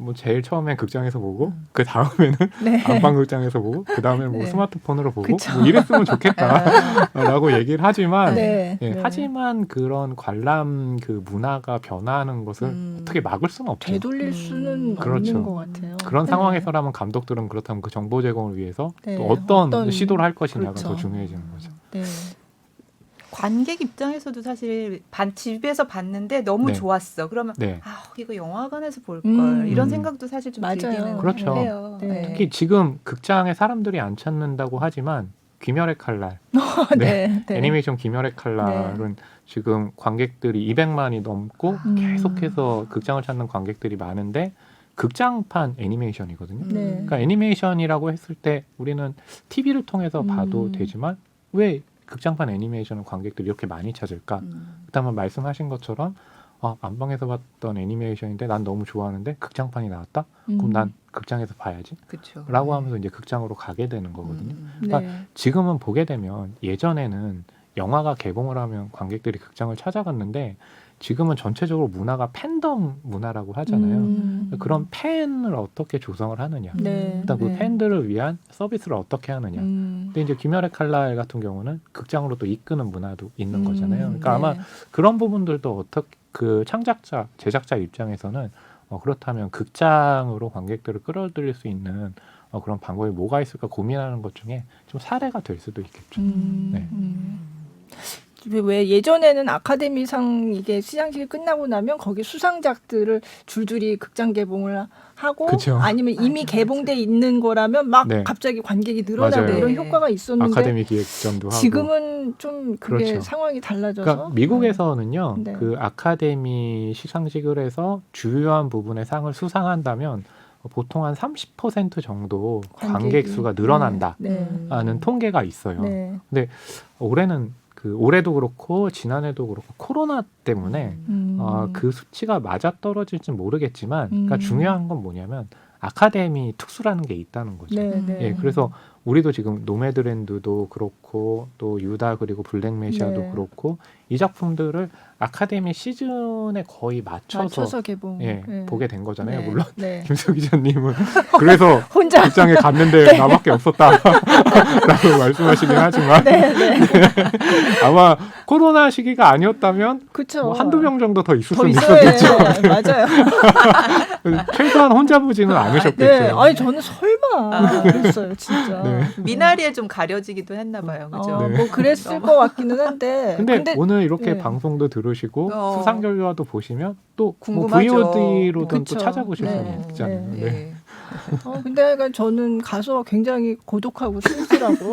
뭐 제일 처음엔 극장에서 보고 그 다음에는 네. 안방극장에서 보고 그 다음에 뭐 네. 스마트폰으로 보고 그쵸. 뭐 이랬으면 좋겠다라고 얘기를 하지만 네. 예, 네. 하지만 그런 관람 그 문화가 변화하는 것을 어떻게 막을 수는 없죠. 되돌릴 수는 그렇죠. 없는 것 같아요. 그런 네. 상황에서라면 감독들은 그렇다면 그 정보 제공을 위해서 네. 또 어떤 어떤- 시도를 할 것이냐가 그렇죠. 더 중요해지는 거죠. 네. 관객 입장에서도 사실 집에서 봤는데 너무 네. 좋았어. 그러면 네. 아 이거 영화관에서 볼 걸. 이런 음. 생각도 사실 좀 맞아요. 들기는 그렇죠. 해요. 네. 특히 지금 극장에 사람들이 안 찾는다고 하지만 귀멸의 칼날 네. 네. 애니메이션 귀멸의 칼날은 지금 관객들이 200만이 넘고 계속해서 극장을 찾는 관객들이 많은데 극장판 애니메이션이거든요. 네. 그러니까 애니메이션이라고 했을 때 우리는 TV를 통해서 봐도 되지만 왜 극장판 애니메이션은 관객들이 이렇게 많이 찾을까? 그다음에 말씀하신 것처럼 안방에서 봤던 애니메이션인데 난 너무 좋아하는데 극장판이 나왔다? 그럼 난 극장에서 봐야지. 그렇죠. 라고 하면서 이제 극장으로 가게 되는 거거든요. 네. 그러니까 지금은 보게 되면 예전에는 영화가 개봉을 하면 관객들이 극장을 찾아갔는데 지금은 전체적으로 문화가 팬덤 문화라고 하잖아요. 그런 팬을 어떻게 조성을 하느냐. 네. 일단 그 네. 팬들을 위한 서비스를 어떻게 하느냐. 음. 근데 이제 귀멸의 칼날 같은 경우는 극장으로 또 이끄는 문화도 있는 거잖아요. 그러니까 네. 아마 그런 부분들도 어떻게 그 창작자, 제작자 입장에서는 그렇다면 극장으로 관객들을 끌어들일 수 있는 그런 방법이 뭐가 있을까 고민하는 것 중에 좀 사례가 될 수도 있겠죠. 네. 왜 예전에는 아카데미상 이게 시상식이 끝나고 나면 거기 수상작들을 줄줄이 극장 개봉을 하고 그쵸. 아니면 이미 개봉돼 있는 거라면 막 네. 갑자기 관객이 늘어나고 맞아요. 이런 네. 효과가 있었는데 아카데미 기획전도 하고. 지금은 좀 그게 그렇죠. 상황이 달라져서 그러니까 미국에서는요, 네. 그 아카데미 시상식을 해서 주요한 부분의 상을 수상한다면 보통 한 30% 정도 관객 수가 늘어난다는 네. 통계가 있어요. 네. 올해는 올해도 그렇고 지난해도 그렇고 코로나 때문에 그 수치가 맞아 떨어질지 모르겠지만, 그러니까 중요한 건 뭐냐면 아카데미 특수라는 게 있다는 거죠. 네. 예, 그래서 우리도 지금 노매드랜드도 그렇고 또 유다 그리고 블랙메시아도 네. 그렇고 이 작품들을 아카데미 시즌에 거의 맞춰서 개봉 예, 보게 된 거잖아요. 네. 물론 네. 김수 기자님은 그래서 혼자 극장에 갔는데 나밖에 없었다라고 말씀하시긴 하지만 아마 코로나 시기가 아니었다면 그쵸. 뭐 한두 명 정도 더 더 있었으면 있어야 있었겠죠. 맞아요. 최소한 혼자 보지는 않으셨겠죠. 네. 아니 저는 설마 그랬어요, 진짜. 네. 미나리에 좀 가려지기도 했나 봐요. 그죠? 네. 뭐 그랬을 것 같기는 한데. 근데 오늘 이렇게 네. 방송도 들으시고 수상 결과도 보시면 또 뭐 궁금하죠. VOD로든 그쵸. 또 찾아보실 네. 수 있잖아요. 네. 네. 네. 근데 그러니까 저는 가서 굉장히 고독하고 쓸쓸하고.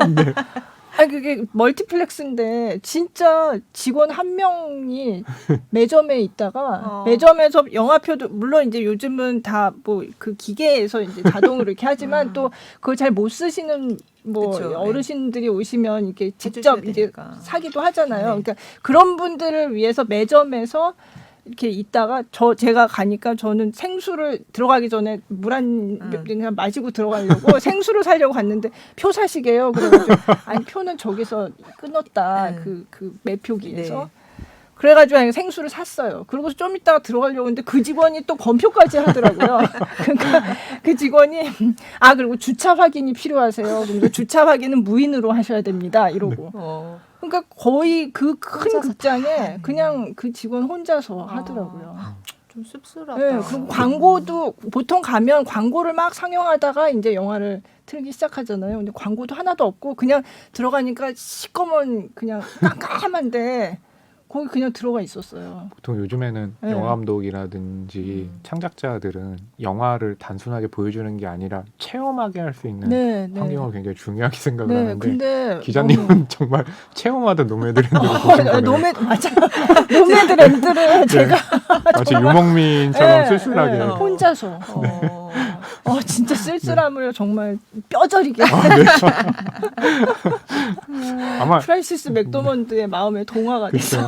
아니 그게 멀티플렉스인데 진짜 직원 한 명이 매점에 있다가 매점에서 영화표도 물론 이제 요즘은 다 뭐 그 기계에서 이제 자동으로 이렇게 하지만 또 그걸 잘 못 쓰시는 뭐 그쵸, 네. 어르신들이 오시면 이렇게 직접 해주셔야 이제 되니까. 사기도 하잖아요. 네. 그러니까 그런 분들을 위해서 매점에서 이렇게 있다가 제가 가니까 저는 생수를 들어가기 전에 물 한 그냥 마시고 들어가려고 생수를 사려고 갔는데 표 사시게요. 그래가지고 아니 표는 저기서 끊었다 그 매표기에서. 네. 그래가지고 그냥 생수를 샀어요. 그리고 좀 이따가 들어가려고 했는데 그 직원이 또 검표까지 하더라고요. 그러니까 그 직원이 그리고 주차 확인이 필요하세요. 그러면서 주차 확인은 무인으로 하셔야 됩니다. 이러고. 그러니까 거의 그 큰 극장에 그냥 그 직원 혼자서 하더라고요. 좀 씁쓸하다. 네, 그리고 광고도 보통 가면 광고를 막 상영하다가 이제 영화를 틀기 시작하잖아요. 근데 광고도 하나도 없고 그냥 들어가니까 시꺼먼 그냥 깜깜한데 거기 그냥 들어가 있었어요. 보통 요즘에는 네. 영화 감독이라든지 창작자들은 영화를 단순하게 보여주는 게 아니라 체험하게 할 수 있는 환경을 굉장히 중요하게 생각을 하는데 근데 기자님은 정말 체험하던 노매드랜드를 보신 거네요. 맞아. 노매드랜드를 제가 마치 유목민처럼 쓸쓸하게. 혼자서 진짜 쓸쓸함을 정말 뼈저리게 아마 프란시스 맥도먼드의 마음에 동화가 됐어.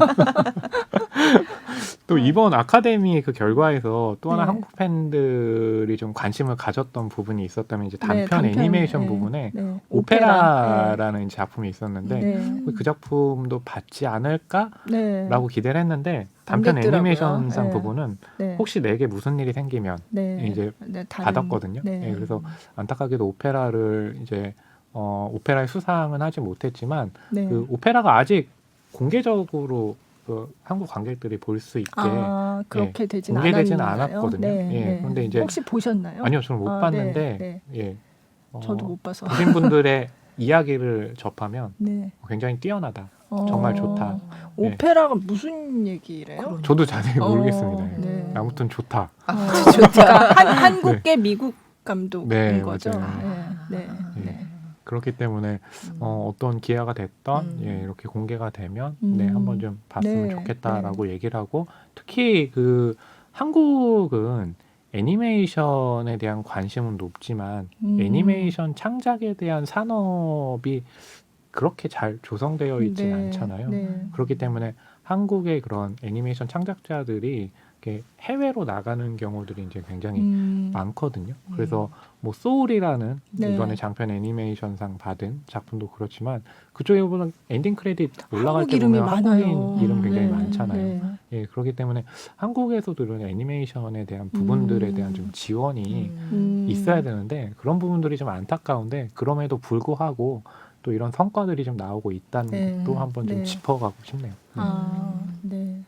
또 이번 아카데미 그 결과에서 또 하나 네. 한국 팬들이 좀 관심을 가졌던 부분이 있었다면 이제 단편, 네, 단편, 애니메이션 네. 부분에 네. 오페라라는 작품이 있었는데 네. 그 작품도 받지 않을까라고 네. 기대를 했는데 안 단편 됐더라고요. 애니메이션상 네. 부분은 네. 혹시 내게 무슨 일이 생기면 네. 이제 네, 다른- 받았거든요. 네. 예, 그래서 안타깝게도 오페라를 이제 오페라의 수상은 하지 못했지만 네. 그 오페라가 아직 공개적으로 그 한국 관객들이 볼 수 있게 그렇게 되진 공개되진 않았나요? 않았거든요. 네. 예, 네. 그런데 이제 혹시 보셨나요? 아니요, 저는 못 아, 봤는데 네, 예, 저도 못 봐서. 보신 분들의 이야기를 접하면 네. 굉장히 뛰어나다. 정말 좋다. 네. 오페라가 무슨 얘기래요? 그러네. 저도 자세히 모르겠습니다. 예. 네. 아무튼 좋다. 좋다. 한국계 미국 감독인 네, 거죠. 맞아요. 네. 네. 예. 네. 그렇기 때문에 어떤 기회가 됐던 예, 이렇게 공개가 되면 네, 한번 좀 봤으면 네, 좋겠다라고 얘기를 하고 특히 그 한국은 애니메이션에 대한 관심은 높지만 애니메이션 창작에 대한 산업이 그렇게 잘 조성되어 있지는 네, 않잖아요. 네. 그렇기 때문에 한국의 그런 애니메이션 창작자들이 이렇게 해외로 나가는 경우들이 이제 굉장히 많거든요. 그래서 뭐 소울이라는 네. 이번에 장편 애니메이션상 받은 작품도 그렇지만 그쪽에 보면 엔딩 크레딧 올라갈 한국 때 이름이 보면 많아요. 한국인 이름 굉장히 네, 많잖아요. 네. 예, 그렇기 때문에 한국에서도 이런 애니메이션에 대한 부분들에 대한 좀 지원이 있어야 되는데 그런 부분들이 좀 안타까운데 그럼에도 불구하고 또 이런 성과들이 좀 나오고 있다는 네. 것도 한번 좀 네. 짚어가고 싶네요. 네.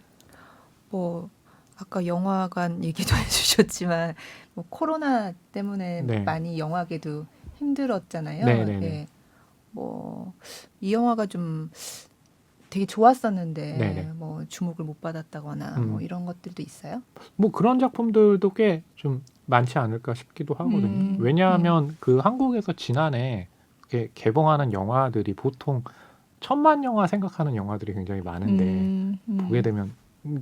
뭐 아까 영화관 얘기도 해주셨지만 뭐 코로나 때문에 네. 많이 영화계도 힘들었잖아요. 네네네. 예. 뭐 이 영화가 좀 되게 좋았었는데 네네. 뭐 주목을 못 받았다거나 뭐 이런 것들도 있어요. 뭐 그런 작품들도 꽤 좀 많지 않을까 싶기도 하거든요. 왜냐하면 그 한국에서 지난해 이렇게 개봉하는 영화들이 보통 1000만 영화 생각하는 영화들이 굉장히 많은데 보게 되면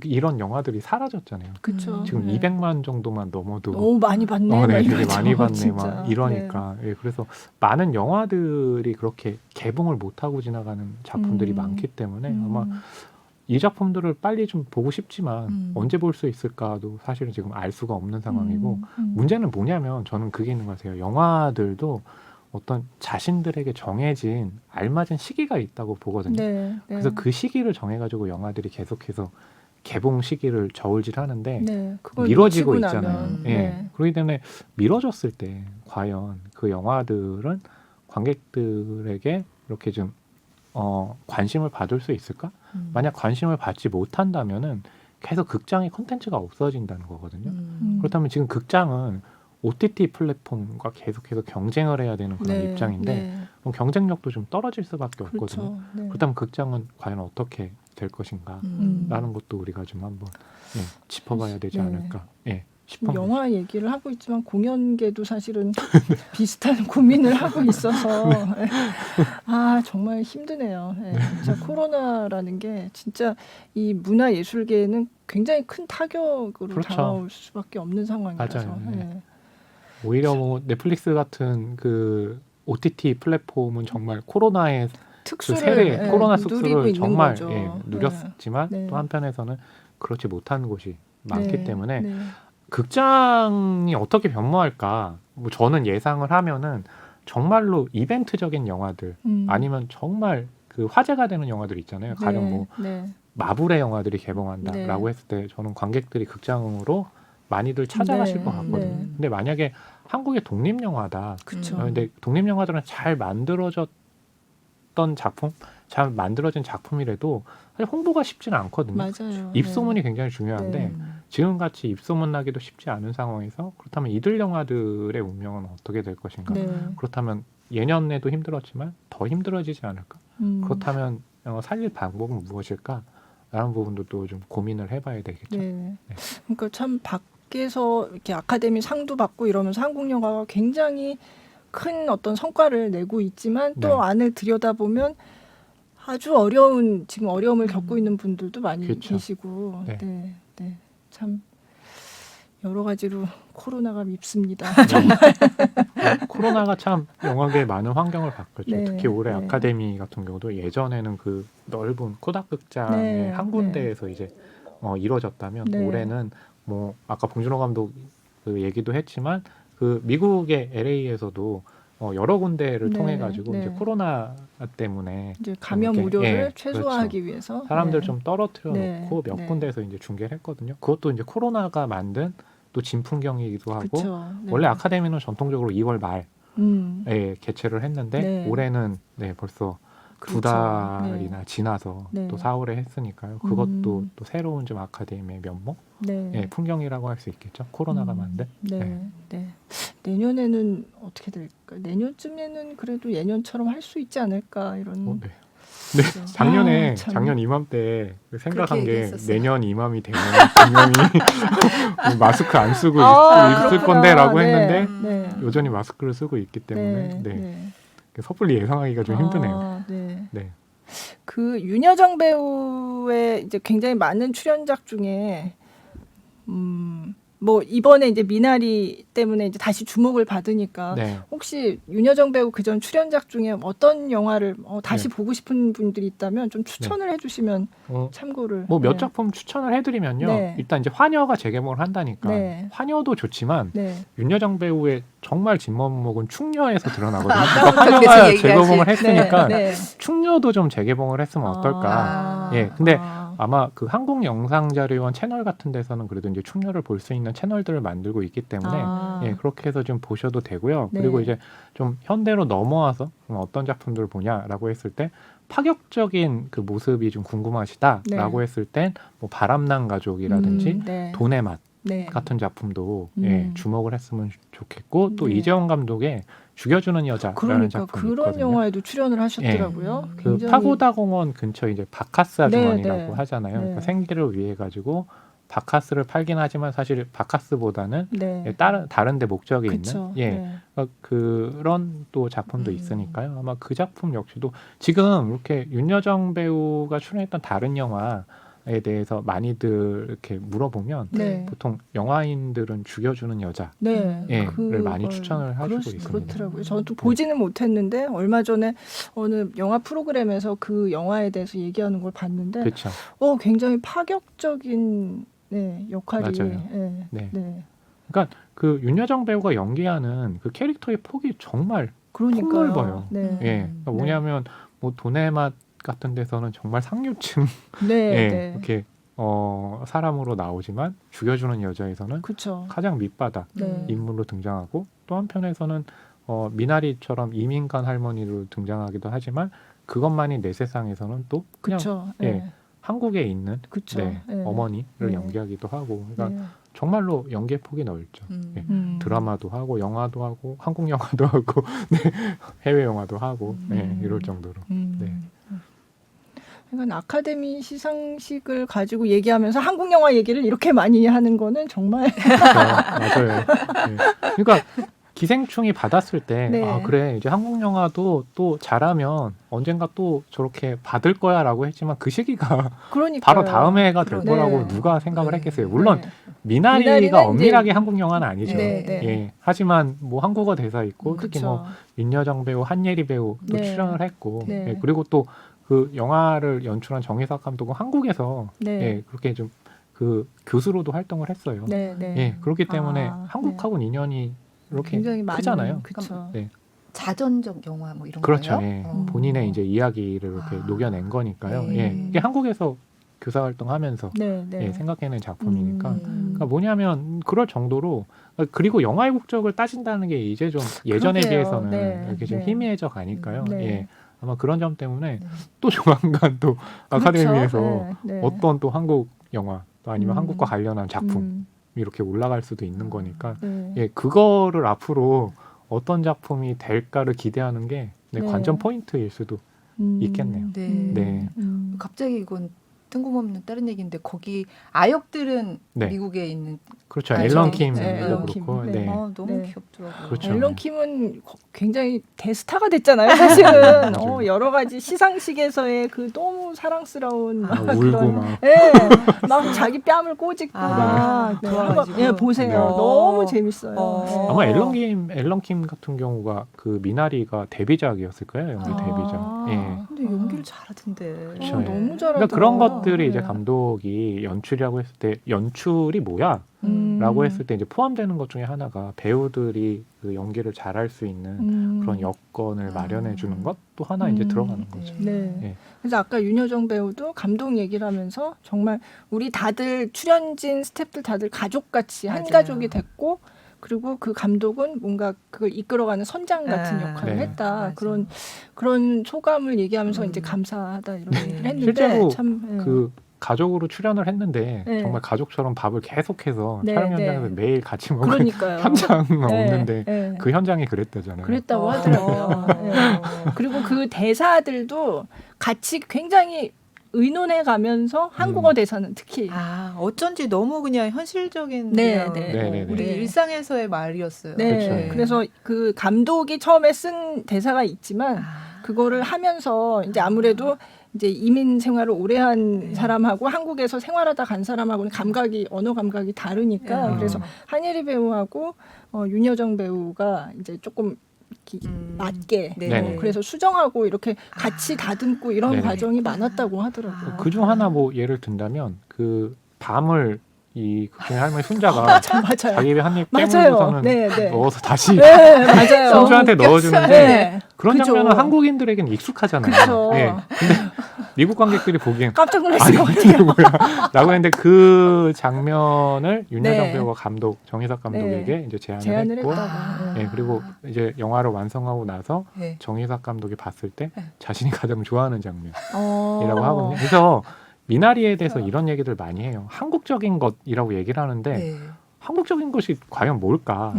이런 영화들이 사라졌잖아요. 그렇죠. 지금 200만 정도만 넘어도 너무 많이 봤네. 네, 막 되게 이러죠, 많이 봤네 진짜. 막 이러니까 예, 그래서 많은 영화들이 그렇게 개봉을 못하고 지나가는 작품들이 많기 때문에 아마 이 작품들을 빨리 좀 보고 싶지만 언제 볼 수 있을까도 사실은 지금 알 수가 없는 상황이고 문제는 뭐냐면 저는 그게 있는 것 같아요. 영화들도 어떤 자신들에게 정해진 알맞은 시기가 있다고 보거든요. 네, 네. 그래서 그 시기를 정해가지고 영화들이 계속해서 개봉 시기를 저울질하는데 네, 그걸 미뤄지고 놓치고 있잖아요. 나면, 예. 네. 그렇기 때문에 미뤄졌을 때 과연 그 영화들은 관객들에게 이렇게 좀 관심을 받을 수 있을까? 만약 관심을 받지 못한다면은 계속 극장의 콘텐츠가 없어진다는 거거든요. 그렇다면 지금 극장은 OTT 플랫폼과 계속해서 경쟁을 해야 되는 그런 네, 입장인데 네. 그럼 경쟁력도 좀 떨어질 수밖에 없거든요. 그렇죠. 네. 그렇다면 극장은 과연 어떻게 될 것인가? 라는 것도 우리가 좀 한번 예, 짚어봐야 되지 네. 않을까 예, 지금 싶습니다. 영화 얘기를 하고 있지만 공연계도 사실은 비슷한 고민을 하고 있어서 아 정말 힘드네요. 네, 진짜 코로나라는 게 진짜 이 문화 예술계에는 굉장히 큰 타격으로 그렇죠. 다가올 수밖에 없는 상황이라서. 맞아요. 네. 네. 오히려 뭐 넷플릭스 같은 그 OTT 플랫폼은 정말 코로나의 그 특수를 세례, 예, 코로나 누리고 특수를 있는 정말 거죠. 예, 누렸지만 네. 또 한편에서는 그렇지 못한 곳이 많기 네, 때문에 네. 극장이 어떻게 변모할까? 뭐 저는 예상을 하면은 정말로 이벤트적인 영화들 아니면 정말 그 화제가 되는 영화들 있잖아요. 가령 네, 뭐 네. 마블의 영화들이 개봉한다라고 네. 했을 때 저는 관객들이 극장으로 많이들 찾아가실 네, 것 같거든요. 네. 근데 만약에 한국의 독립 영화다. 그쵸. 근데 독립 영화들은 잘 만들어졌던 작품, 잘 만들어진 작품이라도 사실 홍보가 쉽지는 않거든요. 맞아요. 입소문이 네. 굉장히 중요한데 네. 지금같이 입소문 나기도 쉽지 않은 상황에서 그렇다면 이들 영화들의 운명은 어떻게 될 것인가? 네. 그렇다면 예년에도 힘들었지만 더 힘들어지지 않을까? 그렇다면 살릴 방법은 무엇일까? 라는 부분도 또 좀 고민을 해봐야 되겠죠. 네. 그러니까 참 밖에서 이렇게 아카데미 상도 받고 이러면서 한국 영화가 굉장히 큰 어떤 성과를 내고 있지만 또 네. 안을 들여다보면 아주 어려운 지금 어려움을 겪고 있는 분들도 많이 그렇죠. 계시고 네. 네. 네. 참 여러 가지로 코로나가 밉습니다. 코로나가 참 영화계에 많은 환경을 바꿨죠. 네, 특히 올해 네. 아카데미 같은 경우도 예전에는 그 넓은 코닥극장의 네, 한 군데에서 이제 이뤄졌다면 네. 올해는 뭐 아까 봉준호 감독 그 얘기도 했지만 그 미국의 LA에서도 여러 군데를 네, 통해 가지고 네. 이제 코로나 때문에 이제 감염 이렇게, 우려를 예, 최소화하기 위해서 사람들 네. 좀 떨어뜨려 네, 놓고 몇 네. 군데에서 이제 중계를 했거든요. 그것도 이제 코로나가 만든 또 진풍경이기도 하고 그쵸. 네. 원래 아카데미는 전통적으로 2월 말에 개최를 했는데 네. 올해는 벌써 두 그렇죠. 달이나 네. 지나서 네. 또 4월에 했으니까요. 그것도 또 새로운 좀 아카데미의 면목, 네. 풍경이라고 할 수 있겠죠. 코로나가 만든. 네. 네. 네. 내년에는 어떻게 될까? 내년쯤에는 그래도 예년처럼 할 수 있지 않을까 이런. 네. 네, 작년에 참. 작년 이맘때 생각한 게 얘기했었어요. 내년 이맘이 되면 분명히 마스크 안 쓰고 있을 그렇구나. 건데라고 네. 했는데 네. 여전히 마스크를 쓰고 있기 때문에 네. 섣불리 예상하기가 좀 힘드네요. 아, 네. 네. 그 윤여정 배우의 이제 굉장히 많은 출연작 중에 뭐 이번에 이제 미나리 때문에 이제 다시 주목을 받으니까 네. 혹시 윤여정 배우 그전 출연작 중에 어떤 영화를 다시 네. 보고 싶은 분들이 있다면 좀 추천을 해주시면 참고를. 뭐 몇 네. 작품 추천을 해드리면요. 네. 일단 이제 화녀가 재개봉을 한다니까 네. 화녀도 좋지만 네. 윤여정 배우의 정말 진면목은 충녀에서 드러나거든요. 아까부터 그러니까 계속 화녀가 얘기하시- 재개봉을 했으니까 네. 충녀도 좀 재개봉을 했으면 어떨까. 예, 근데 아마 그 한국 영상자료원 채널 같은 데서는 그래도 이제 충녀를 볼 수 있는 채널들을 만들고 있기 때문에 그렇게 해서 좀 보셔도 되고요. 네. 그리고 이제 좀 현대로 넘어와서 그럼 어떤 작품들을 보냐라고 했을 때 파격적인 그 모습이 좀 궁금하시다라고 네. 했을 땐 뭐 바람난 가족이라든지 네. 돈의 맛 네. 같은 작품도 음. 주목을 했으면 좋겠고 또 네. 이재원 감독의 죽여주는 여자라는 그러니까 작품이 그런 있거든요. 영화에도 출연을 하셨더라고요. 그 굉장히- 파고다 공원 근처 이제 바카스 아주머니라고 네. 하잖아요. 네. 그러니까 생계를 위해 가지고 바카스를 팔긴 하지만 사실 바카스보다는 네. 다른 데 목적이 그쵸. 있는 네. 그런 또 작품도 있으니까요. 아마 그 작품 역시도 지금 이렇게 윤여정 배우가 출연했던 다른 영화에 대해서 많이들 이렇게 물어보면 네. 보통 영화인들은 죽여주는 여자 네. 를 많이 추천을 하시고 있습니다. 그렇더라고요. 저도 보지는 못했는데 얼마 전에 어느 영화 프로그램에서 그 영화에 대해서 얘기하는 걸 봤는데 그렇죠. 굉장히 파격적인 역할이 맞아요. 네. 네. 네. 그러니까 그 윤여정 배우가 연기하는 그 캐릭터의 폭이 정말 그러니까요. 폭넓어요. 네. 그러니까 뭐냐면 뭐 돈의 맛 같은 데서는 정말 상류층 네. 네. 이렇게 사람으로 나오지만 죽여주는 여자에서는 그렇죠. 가장 밑바닥 네. 인물로 등장하고 또 한편에서는 미나리처럼 이민간 할머니로 등장하기도 하지만 그것만이 내 세상에서는 또 그냥 그렇죠. 한국에 있는 그쵸. 네. 어머니를 네. 연기하기도 하고 그러니까 네. 정말로 연기의 폭이 넓죠. 드라마도 하고 영화도 하고 한국 영화도 하고 해외 영화도 하고 이럴 정도로. 네. 그러니까 아카데미 시상식을 가지고 얘기하면서 한국 영화 얘기를 이렇게 많이 하는 거는 정말 맞아요. 그러니까 기생충이 받았을 때 네. 그래 이제 한국 영화도 또 잘하면 언젠가 또 저렇게 받을 거야라고 했지만 그 시기가 그러니까 바로 다음 해가 될 네. 거라고 누가 생각을 네. 했겠어요. 물론 네. 미나리가 미나리는 엄밀하게 이제- 한국 영화는 아니죠. 네, 네. 예. 하지만 뭐 한국어 대사 있고 특히 그쵸. 뭐 윤여정 배우, 한예리 배우 또 네. 출연을 했고 네. 예. 그리고 또 그 영화를 연출한 정혜석 감독은 한국에서 네. 그렇게 좀 그 교수로도 활동을 했어요. 네, 네. 예, 그렇기 때문에 아, 한국하고는 인연이 이렇게 굉장히 많은- 크잖아요. 그렇죠. 네. 자전적 영화 뭐 이런 그렇죠. 거예요? 예. 어. 본인의 이제 이야기를 이렇게 녹여낸 거니까요. 예. 이게 한국에서 교사 활동하면서 네, 네. 생각해낸 작품이니까. 그러니까 음. 뭐냐면 그럴 정도로 그리고 영화의 국적을 따진다는 게 이제 좀 예전에 그러게요. 비해서는 네, 이렇게 좀 네. 희미해져 가니까요. 네. 예. 아마 그런 점 때문에 네. 또 조만간 또 아카데미에서 그렇죠. 네, 네. 어떤 또 한국 영화 또 아니면 한국과 관련한 작품이 음. 이렇게 올라갈 수도 있는 거니까 네. 예, 그거를 앞으로 어떤 작품이 될까를 기대하는 게 네. 관전 포인트일 수도 있겠네요. 네. 네. 갑자기 이건 뜬금없는 다른 얘기인데 거기 아역들은 네. 미국에 있는 그렇죠. 아, 앨런 네. 킴도 네, 앨런 그렇고. 킴. 네. 네. 너무 네. 귀엽더라고요. 그렇죠. 앨런 킴은 굉장히 대스타가 됐잖아요, 사실은. 맞아요. 여러 가지 시상식에서의 그 너무 사랑스러운 막 막 울고 그런- 막 예, 막 자기 뺨을 꼬집고 아, 막 네, 좋아가지고. 한번, 예, 보세요. 네. 너무 재밌어요. 어. 아마 앨런 킴 같은 경우가 그 미나리가 데뷔작이었을 거예요. 연기 아. 데뷔작. 예. 근데 연기를 잘하던데. 그쵸, 예. 너무 잘하더라고요. 그러니까 그런 관객들이 이제 네. 감독이 연출이라고 했을 때 연출이 뭐야? 라고 했을 때 이제 포함되는 것 중에 하나가 배우들이 그 연기를 잘할 수 있는 그런 여건을 마련해 주는 것도 하나 이제 들어가는 거죠. 네. 예. 그래서 아까 윤여정 배우도 감독 얘기를 하면서 정말 우리 다들 출연진 스태프들 다들 가족같이 한 맞아요. 가족이 됐고 그리고 그 감독은 뭔가 그걸 이끌어가는 선장 같은 아, 역할을 네. 했다. 맞아. 그런 소감을 얘기하면서 음. 이제 감사하다 이런 네. 얘기를 했는데 실제로 참 예. 그 가족으로 출연을 했는데 네. 정말 가족처럼 밥을 계속해서 네, 촬영 현장에서 네. 매일 같이 먹는 그러니까요. 현장은 네, 없는데 네. 그 현장이 그랬다잖아요. 그랬다고 하더라고요. 예. 그리고 그 대사들도 같이 굉장히 의논해 가면서 한국어 대사는 특히 아, 어쩐지 너무 그냥 현실적인 네, 그냥 네. 네, 네, 우리 네. 일상에서의 말이었어요. 네. 그렇죠. 그래서 그 감독이 처음에 쓴 대사가 있지만 아, 그거를 하면서 이제 아무래도 이제 이민 생활을 오래 한 네. 사람하고 한국에서 생활하다 간 사람하고는 언어 감각이 다르니까 네. 그래서 한예리 배우하고 윤여정 배우가 이제 조금 이렇게 맞게 네. 그래서 수정하고 이렇게 같이 다듬고 이런 네네. 과정이 많았다고 하더라고요. 그중 하나 뭐 예를 든다면 그 밤을 이 극중의 할머니 순자가 맞아요. 자기 입에 한 입 맞아요. 깨물고서는 네, 네. 넣어서 다시 네, 맞아요. 손주한테 넣어주는데 네. 그런 그죠. 장면은 한국인들에게는 익숙하잖아요. 그쵸. 예. 근데 미국 관객들이 보기엔 깜짝 놀랐을 아니 것 같아요. 이게 뭐야? 라고 했는데 그 장면을 윤여정 네. 배우가 감독 정희석 감독에게 이제 제안을 제안을 했고 했다고. 예, 그리고 이제 영화를 완성하고 나서 네. 정희석 감독이 봤을 때 네. 자신이 가장 좋아하는 장면이라고 이라고 하거든요. 그래서 미나리에 대해서 이런 얘기들 많이 해요. 한국적인 것이라고 얘기를 하는데 네. 한국적인 것이 과연 뭘까?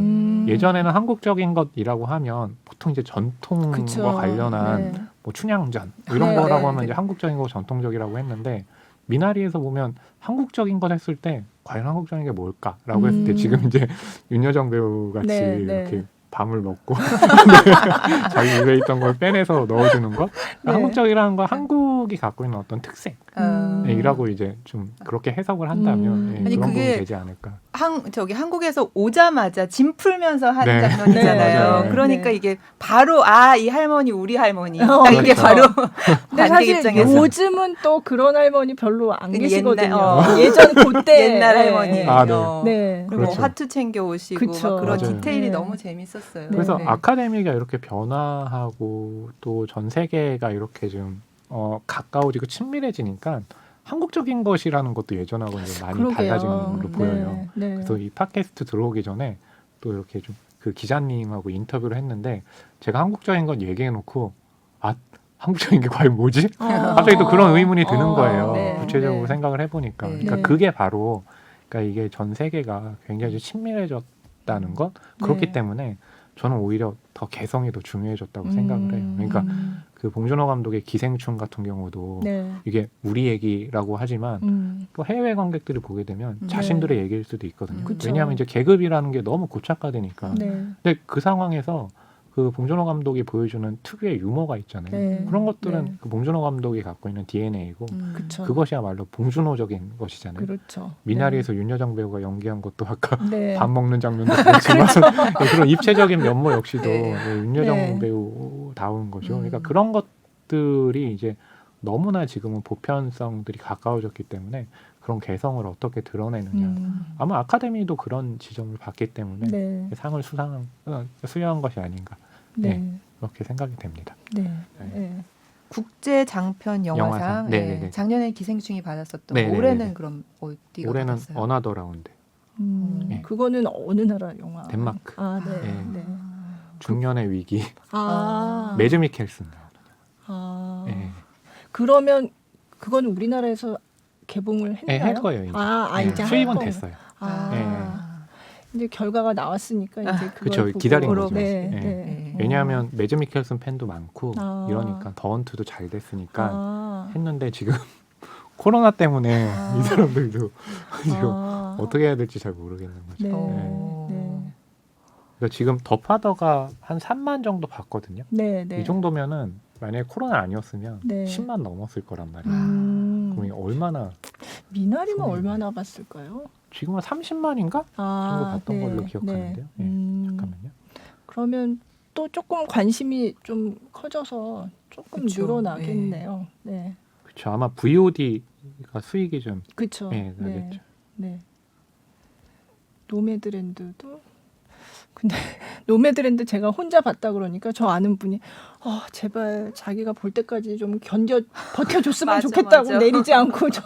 예전에는 한국적인 것이라고 하면 보통 이제 전통과 그쵸. 관련한 네. 뭐 춘향전 이런 네, 거라고 네, 하면 네. 이제 한국적인 거 전통적이라고 했는데 미나리에서 보면 한국적인 것 했을 때 과연 한국적인 게 뭘까라고 했을 때 지금 이제 윤여정 배우 같이 네, 네. 이렇게 밤을 먹고 자기 입에 있던 걸 빼내서 넣어주는 것 네. 한국적이라는 건 한국이 갖고 있는 어떤 특색이라고 이제 좀 그렇게 해석을 한다면 예, 아니, 그런 그게 부분이 되지 않을까. 저기 한국에서 오자마자 짐 풀면서 하는 네. 장면이잖아요. 네, 그러니까 네. 이게 바로 이 할머니 우리 할머니 어, 딱 이게 그렇죠. 바로 근데 관객 사실 입장에서 요즘은 또 그런 할머니 별로 안 옛날, 계시거든요. 예전 그때 옛날 할머니. 아, 네. 네. 그리고 뭐 그렇죠. 화투 챙겨 오시고 그쵸. 막 그런 맞아요. 디테일이 네. 너무 재밌었어요. 그래서 네. 아카데미가 이렇게 변화하고 또 전 세계가 이렇게 좀 가까워지고 친밀해지니까 한국적인 것이라는 것도 예전하고 이제 많이 그러게요. 달라지는 걸로 보여요. 네. 그래서 이 팟캐스트 들어오기 전에 또 이렇게 좀 그 기자님하고 인터뷰를 했는데 제가 한국적인 건 얘기해놓고 한국적인 게 과연 뭐지? 갑자기 또 그런 의문이 드는 거예요. 네, 구체적으로 네. 생각을 해보니까. 네. 그러니까 네. 그게 바로 그러니까 이게 전 세계가 굉장히 친밀해졌다는 것 그렇기 네. 때문에 저는 오히려 더 개성이 더 중요해졌다고 생각을 해요. 그러니까 그 봉준호 감독의 기생충 같은 경우도 네. 이게 우리 얘기라고 하지만 또 해외 관객들이 보게 되면 네. 자신들의 얘기일 수도 있거든요. 그쵸. 왜냐하면 이제 계급이라는 게 너무 고착화되니까. 네. 근데 그 상황에서 그 봉준호 감독이 보여주는 특유의 유머가 있잖아요. 네. 그런 것들은 네. 그 봉준호 감독이 갖고 있는 DNA이고 그쵸. 그것이야말로 봉준호적인 것이잖아요. 그렇죠. 미나리에서 윤여정 배우가 연기한 것도 아까 네. 밥 먹는 장면도 그렇지만 네, 그런 입체적인 면모 역시도 네. 네, 윤여정 네. 배우다운 거죠. 그러니까 그런 것들이 이제 너무나 지금은 보편성들이 가까워졌기 때문에 그런 개성을 어떻게 드러내느냐. 아마 아카데미도 그런 지점을 봤기 때문에 네. 상을 수여한 것이 아닌가 네. 그렇게 생각이 됩니다. 네. 네. 네. 국제 장편 영화상, 영화상. 네. 네네네. 작년에 기생충이 받았었던 네네네네. 올해는 그럼 어디가 올해는 받았어요? 어나더 라운드 네. 그거는 어느 나라 영화? 덴마크. 아, 네. 네. 네. 중년의 위기 매주 매즈 미켈슨 네. 그러면 그건 우리나라에서 개봉을 했나요? 네, 할 거예요 이제. 아, 네, 이제 할 수입은 거. 됐어요. 이제 결과가 나왔으니까 이제 그걸 그쵸, 보고 기다린 거죠. 네, 네. 네. 왜냐하면 매즈 미켈슨 팬도 많고 아. 이러니까 더헌트도 잘 됐으니까 아. 했는데 지금 코로나 때문에 이 사람들도 지금 아. 어떻게 해야 될지 잘 모르겠는 거죠. 네. 어. 네. 그러니까 지금 더 파더가 한 3만 정도 봤거든요. 네, 네. 이 정도면은 만약에 코로나 아니었으면 네. 10만 넘었을 거란 말이에요. 그럼 이게 얼마나 미나리는 소문이 얼마나 봤을까요? 지금은 30만인가 정도 봤던 걸로 기억하는데요. 네. 잠깐만요. 그러면 또 조금 관심이 좀 커져서 조금 그쵸. 늘어나겠네요. 네. 그렇죠. 아마 VOD 수익이 좀 그렇죠. 예, 나겠죠. 네. 노매드랜드도 근데 노매드랜드 제가 혼자 봤다 그러니까 저 아는 분이 제발 자기가 볼 때까지 좀 버텨줬으면 맞아, 좋겠다고 맞아. 내리지 않고 좀.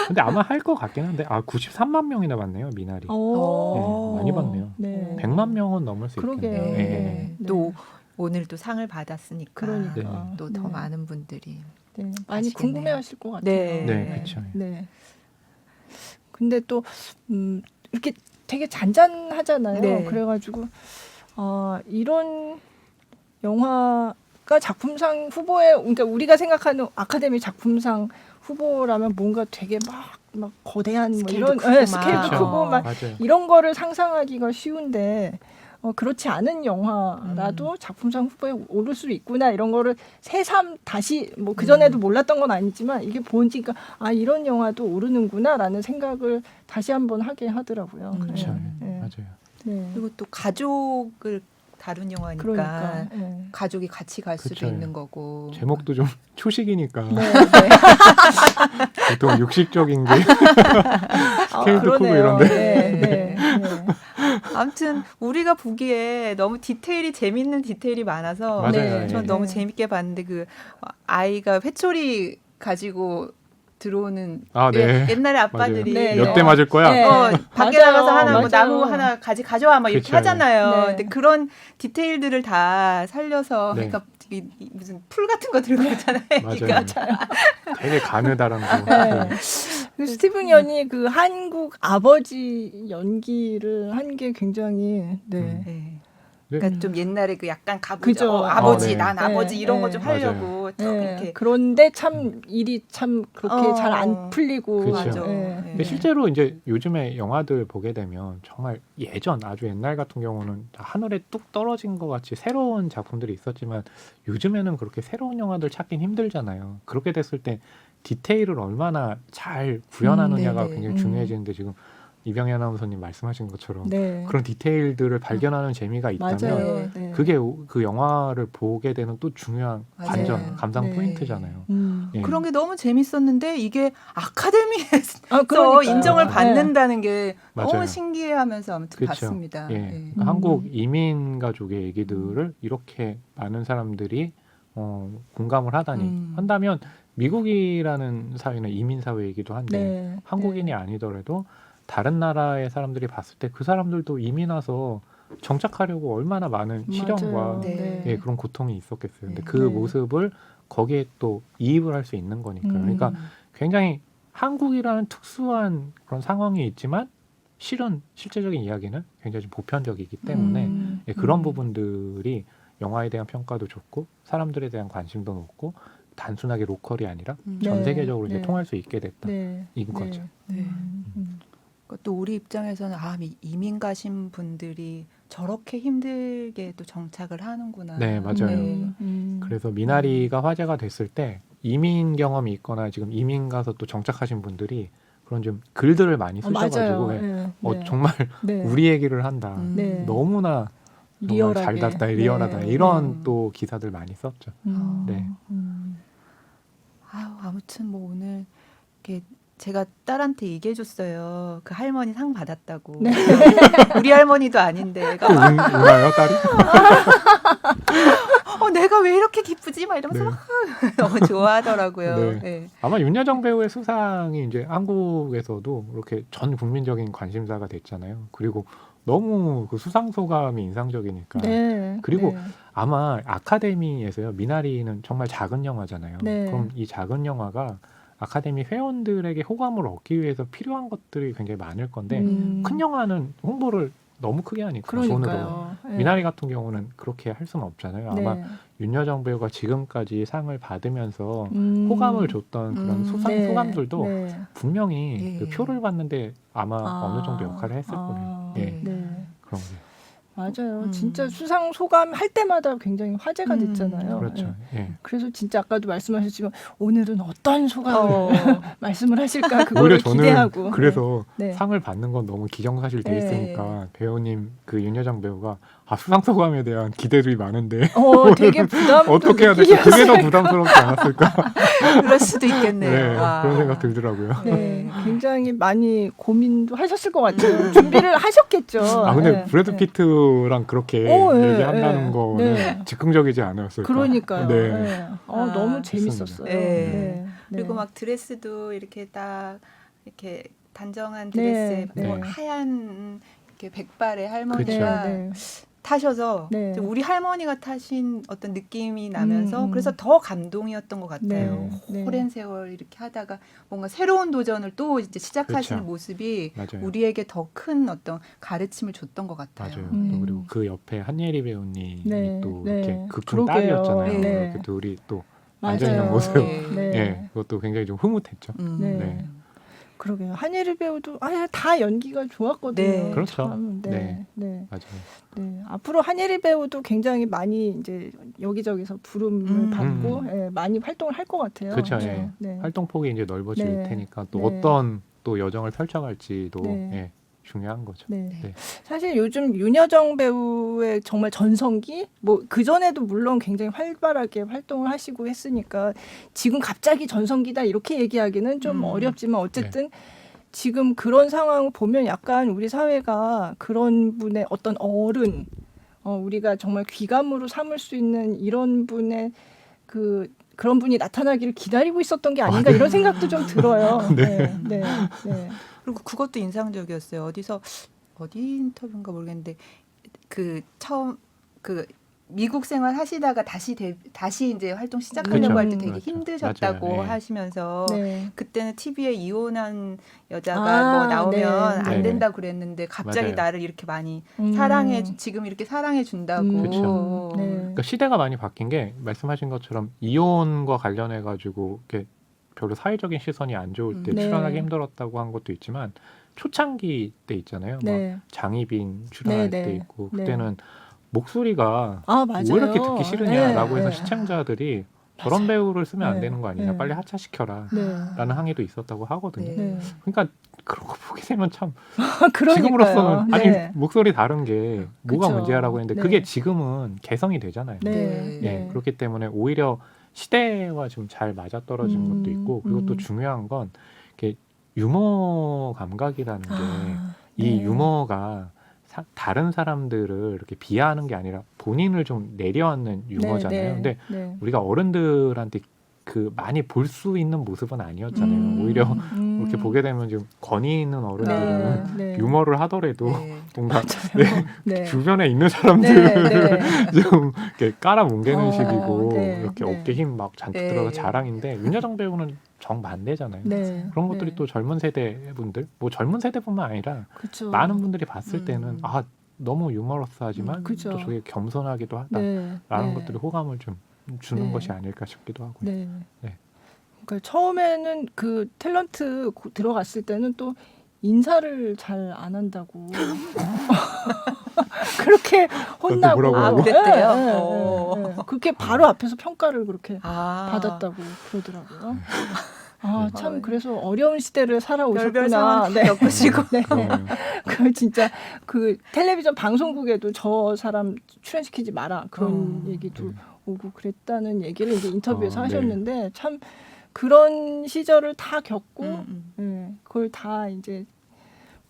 근데 아마 할 것 같긴 한데 93만 명이나 봤네요 미나리. 네, 많이 봤네요. 네. 100만 명은 넘을 수 그러게요. 있겠네요. 네. 예. 네. 또 오늘 또 상을 받았으니까 그러니까. 또 더 네. 많은 분들이 네. 많이 아시겠네요. 궁금해하실 것 같아요. 네. 네, 그렇죠. 네. 근데 또 이렇게 되게 잔잔하잖아요. 네. 그래가지고 이런 영화가 작품상 후보에, 그러니까 우리가 생각하는 아카데미 작품상 후보라면 뭔가 되게 막 거대한 뭐 스케일도 이런 크고 막. 스케일도 그렇죠. 크고 막 맞아요. 이런 거를 상상하기가 쉬운데 그렇지 않은 영화라도 작품상 후보에 오를 수 있구나 이런 거를 새삼 다시 뭐 그전에도 몰랐던 건 아니지만 이게 보니까 이런 영화도 오르는구나라는 생각을 다시 한번 하게 하더라고요. 그렇죠. 네. 맞아요. 네. 그리고 또 가족을 다룬 영화니까 그러니까 네. 가족이 같이 갈 수도 그쵸. 있는 거고 제목도 좀 초식이니까 네. 보통 육식적인 게 스케일도 크고 그러네요. 이런데. 네, 네, 네. 아무튼 우리가 보기에 너무 재밌는 디테일이 많아서 맞아요. 네. 전 예. 너무 네. 재밌게 봤는데 그 아이가 회초리 가지고 들어오는 네. 옛날에 아빠들이 맞아요. 네. 몇 대 맞을 거야? 네. 밖에 맞아요. 나가서 하나 뭐 맞아요. 나무 하나 가져와 막 이렇게 그쵸. 하잖아요. 네. 근데 그런 디테일들을 다 살려서 네. 그러니까 무슨 풀 같은 거 들고 있잖아요. 맞아요. 되게 가느다란 거. 네. 그 스티븐 연이 그 한국 아버지 연기를 한 게 굉장히 네. 네. 네. 그러니까 좀 옛날에 그 약간 그죠. 가부죠. 아버지, 네. 난 아버지 네. 이런 거 네. 좀 맞아요. 하려고 탁 네. 이렇게. 그런데 참 일이 참 그렇게 잘 안 풀리고 그쵸. 맞아. 네. 근데 실제로 이제 요즘에 영화들 보게 되면 정말 아주 옛날 같은 경우는 하늘에 뚝 떨어진 것 같이 새로운 작품들이 있었지만 요즘에는 그렇게 새로운 영화들 찾긴 힘들잖아요. 그렇게 됐을 때 디테일을 얼마나 잘 구현하느냐가 네네. 굉장히 중요해지는데 지금 이병희 아나운서님 말씀하신 것처럼 네. 그런 디테일들을 발견하는 재미가 있다면 맞아요. 네. 그게 그 영화를 보게 되는 또 중요한 맞아요. 관전, 감상 네. 포인트잖아요. 예. 그런 게 너무 재밌었는데 이게 아카데미에서 그러니까요. 인정을 네. 받는다는 게 맞아요. 너무 신기해하면서 아무튼 그쵸. 봤습니다. 예. 네. 한국 이민 가족의 얘기들을 이렇게 많은 사람들이 공감을 하다니 한다면 미국이라는 사회는 이민 사회이기도 한데 네. 한국인이 네. 아니더라도 다른 나라의 사람들이 봤을 때 그 사람들도 이민 와서 정착하려고 얼마나 많은 시련과 맞아요. 네. 예, 그런 고통이 있었겠어요. 근데 네. 그 네. 모습을 거기에 또 이입을 할 수 있는 거니까요. 그러니까 굉장히 한국이라는 특수한 그런 상황이 있지만 실제적인 이야기는 굉장히 좀 보편적이기 때문에 예, 그런 부분들이 영화에 대한 평가도 좋고 사람들에 대한 관심도 높고 단순하게 로컬이 아니라 전 네. 세계적으로 이제 네. 통할 수 있게 됐다. 네. 인 거죠. 네. 또 우리 입장에서는 이민 가신 분들이 저렇게 힘들게 또 정착을 하는구나. 네, 맞아요. 그래서 미나리가 화제가 됐을 때 이민 경험이 있거나 지금 이민 가서 또 정착하신 분들이 그런 좀 글들을 많이 쓰셔가지고 맞아요. 네. 정말 네. 우리 얘기를 한다. 네. 너무나 정말 리얼하게. 잘 났다, 리얼하다 네. 이런 또 기사들 많이 썼죠. 네. 아무튼 뭐 오늘 이렇게 제가 딸한테 얘기해줬어요. 그 할머니 상 받았다고. 네. 우리 할머니도 아닌데. 또 우나요, 딸이? 내가 왜 이렇게 기쁘지? 막 이러면서 네. 막 너무 좋아하더라고요. 네. 네. 아마 윤여정 배우의 수상이 이제 한국에서도 이렇게 전 국민적인 관심사가 됐잖아요. 그리고 너무 그 수상 소감이 인상적이니까. 네. 그리고 네. 아마 아카데미에서요. 미나리는 정말 작은 영화잖아요. 네. 그럼 이 작은 영화가 아카데미 회원들에게 호감을 얻기 위해서 필요한 것들이 굉장히 많을 건데 큰 영화는 홍보를 너무 크게 하니까 돈으로. 그러니까요. 네. 미나리 같은 경우는 그렇게 할 수는 없잖아요. 아마 네. 윤여정 배우가 지금까지 상을 받으면서 호감을 줬던 그런 네. 소감들도 네. 분명히 예. 그 표를 받는데 아마 어느 정도 역할을 했을 거예요. 예, 네. 그런 게. 맞아요. 진짜 수상 소감 할 때마다 굉장히 화제가 됐잖아요. 그렇죠. 예. 예. 그래서 진짜 아까도 말씀하셨지만 오늘은 어떤 소감을 말씀을 하실까 그거를 오히려 저는 기대하고. 그래서 네. 상을 받는 건 너무 기정사실 돼 네. 있으니까 배우님 그 윤여정 배우가 수상 소감에 대한 기대들이 많은데 되게 부담 어떻게 해야 될까? 그게 더 부담스럽지 않았을까? 그럴 수도 있겠네요. 네, 와. 그런 생각 들더라고요. 네, 굉장히 많이 고민도 하셨을 것 같아요. 준비를 하셨겠죠. 근데 네, 브래드 네. 피트랑 그렇게 네, 얘기한다는 네, 거는 네. 즉흥적이지 않았을까? 그러니까요. 네. 네. 아, 너무 재밌었어요. 네. 네, 그리고 네. 막 드레스도 이렇게 딱 이렇게 단정한 네, 드레스에 뭐 네. 하얀 이렇게 백발의 그쵸. 할머니가 네, 타셔서 네. 좀 우리 할머니가 타신 어떤 느낌이 나면서 음. 그래서 더 감동이었던 것 같아요. 네, 네. 오랜 세월 이렇게 하다가 뭔가 새로운 도전을 또 이제 시작하시는 그쵸. 모습이 맞아요. 우리에게 더 큰 어떤 가르침을 줬던 것 같아요. 맞아요. 음. 또 그리고 그 옆에 한예리 배우님이 네, 또 네. 이렇게 극중 그러게요. 딸이었잖아요. 네. 이렇게 둘이 또 맞아요. 앉아있는 모습. 네. 예, 그것도 굉장히 좀 흐뭇했죠. 네. 네. 그러게요. 한예리 배우도 다 연기가 좋았거든요. 네. 그렇죠. 참, 네. 네. 네. 맞아요. 네. 앞으로 한예리 배우도 굉장히 많이 이제 여기저기서 부름을 받고 예, 많이 활동을 할 것 같아요. 그렇죠. 네. 예. 네. 활동 폭이 이제 넓어질 네. 테니까 또 네. 어떤 또 여정을 펼쳐갈지도 네. 예, 중요한 거죠. 네. 네. 사실 요즘 윤여정 배우의 정말 전성기 뭐 그전에도 물론 굉장히 활발하게 활동을 하시고 했으니까 지금 갑자기 전성기다 이렇게 얘기하기는 좀 어렵지만 어쨌든 지금 그런 상황을 보면 약간 우리 사회가 그런 분의 어떤 어른 우리가 정말 귀감으로 삼을 수 있는 이런 분의 그런 분이 나타나기를 기다리고 있었던 게 아닌가 이런 생각도 좀 들어요. 네. 네. 네. 그리고 그것도 인상적이었어요. 어디 인터뷰인가 모르겠는데 그 처음 그 미국 생활 하시다가 다시 이제 활동 시작하려고 그렇죠. 할 때 되게 그렇죠. 힘드셨다고 맞아요. 네. 하시면서 네. 그때는 TV에 이혼한 여자가 뭐 나오면 네. 안 네. 된다 그랬는데 갑자기 맞아요. 나를 이렇게 많이 지금 이렇게 사랑해 준다고. 그렇죠. 네. 그러니까 시대가 많이 바뀐 게 말씀하신 것처럼 이혼과 관련해 가지고 이렇게 별로 사회적인 시선이 안 좋을 때 네. 출연하기 힘들었다고 한 것도 있지만 초창기 때 있잖아요. 네. 막 장희빈 출연할 네, 네. 때 있고 네. 그때는 목소리가 맞아요. 왜 이렇게 듣기 싫으냐라고 네, 해서 네. 시청자들이 저런 배우를 쓰면 안 네, 되는 거 아니냐 네. 빨리 하차시켜라 네. 라는 항의도 있었다고 하거든요. 네. 네. 그러니까 그런 거 보게 되면 참 그러니까요. 지금으로서는 아니 네. 목소리 다른 게 뭐가 그쵸. 문제야라고 했는데 네. 그게 지금은 개성이 되잖아요. 네. 네. 예, 그렇기 때문에 오히려 시대와 좀 잘 맞아떨어진 것도 있고 그리고 또 중요한 건 이게 유머 감각이라는 게 이 네. 유머가 다른 사람들을 이렇게 비하하는 게 아니라 본인을 좀 내려앉는 유머잖아요. 네, 근데 네. 우리가 어른들한테 그 많이 볼 수 있는 모습은 아니었잖아요. 오히려 이렇게 보게 되면 좀 권위 있는 어른들은 네. 유머를 하더라도 네. 뭔가 네. 주변에 있는 사람들을 네. 네. 좀 이렇게 깔아뭉개는 식이고 네. 이렇게 네. 어깨 힘 막 잔뜩 네. 들어서 자랑인데 윤여정 배우는 정반대잖아요. 네. 그런 것들이 네. 또 젊은 세대 분들, 뭐 젊은 세대뿐만 아니라 그쵸. 많은 분들이 봤을 음. 때는 너무 유머러스하지만 그쵸. 또 저게 겸손하기도 하다라는 네. 것들이 호감을 좀 주는 네. 것이 아닐까 싶기도 하고요. 네. 네. 그러니까 처음에는 그 탤런트 들어갔을 때는 또 인사를 잘 안 한다고 그렇게 혼나고 뭐라고요? 그랬대요? 네, 네, 오. 네, 네. 그렇게 바로 앞에서 평가를 그렇게 아. 받았다고 그러더라고요. 네. 참 그래서 어려운 시대를 별별 살아오셨구나. 상황 다 겪으시고. 네. 그러네요. 그 진짜 그 텔레비전 방송국에도 저 사람 출연시키지 마라 그런 얘기도 네. 오고 그랬다는 얘기를 이제 인터뷰에서 네. 하셨는데 참 그런 시절을 다 겪고 음. 예, 그걸 다 이제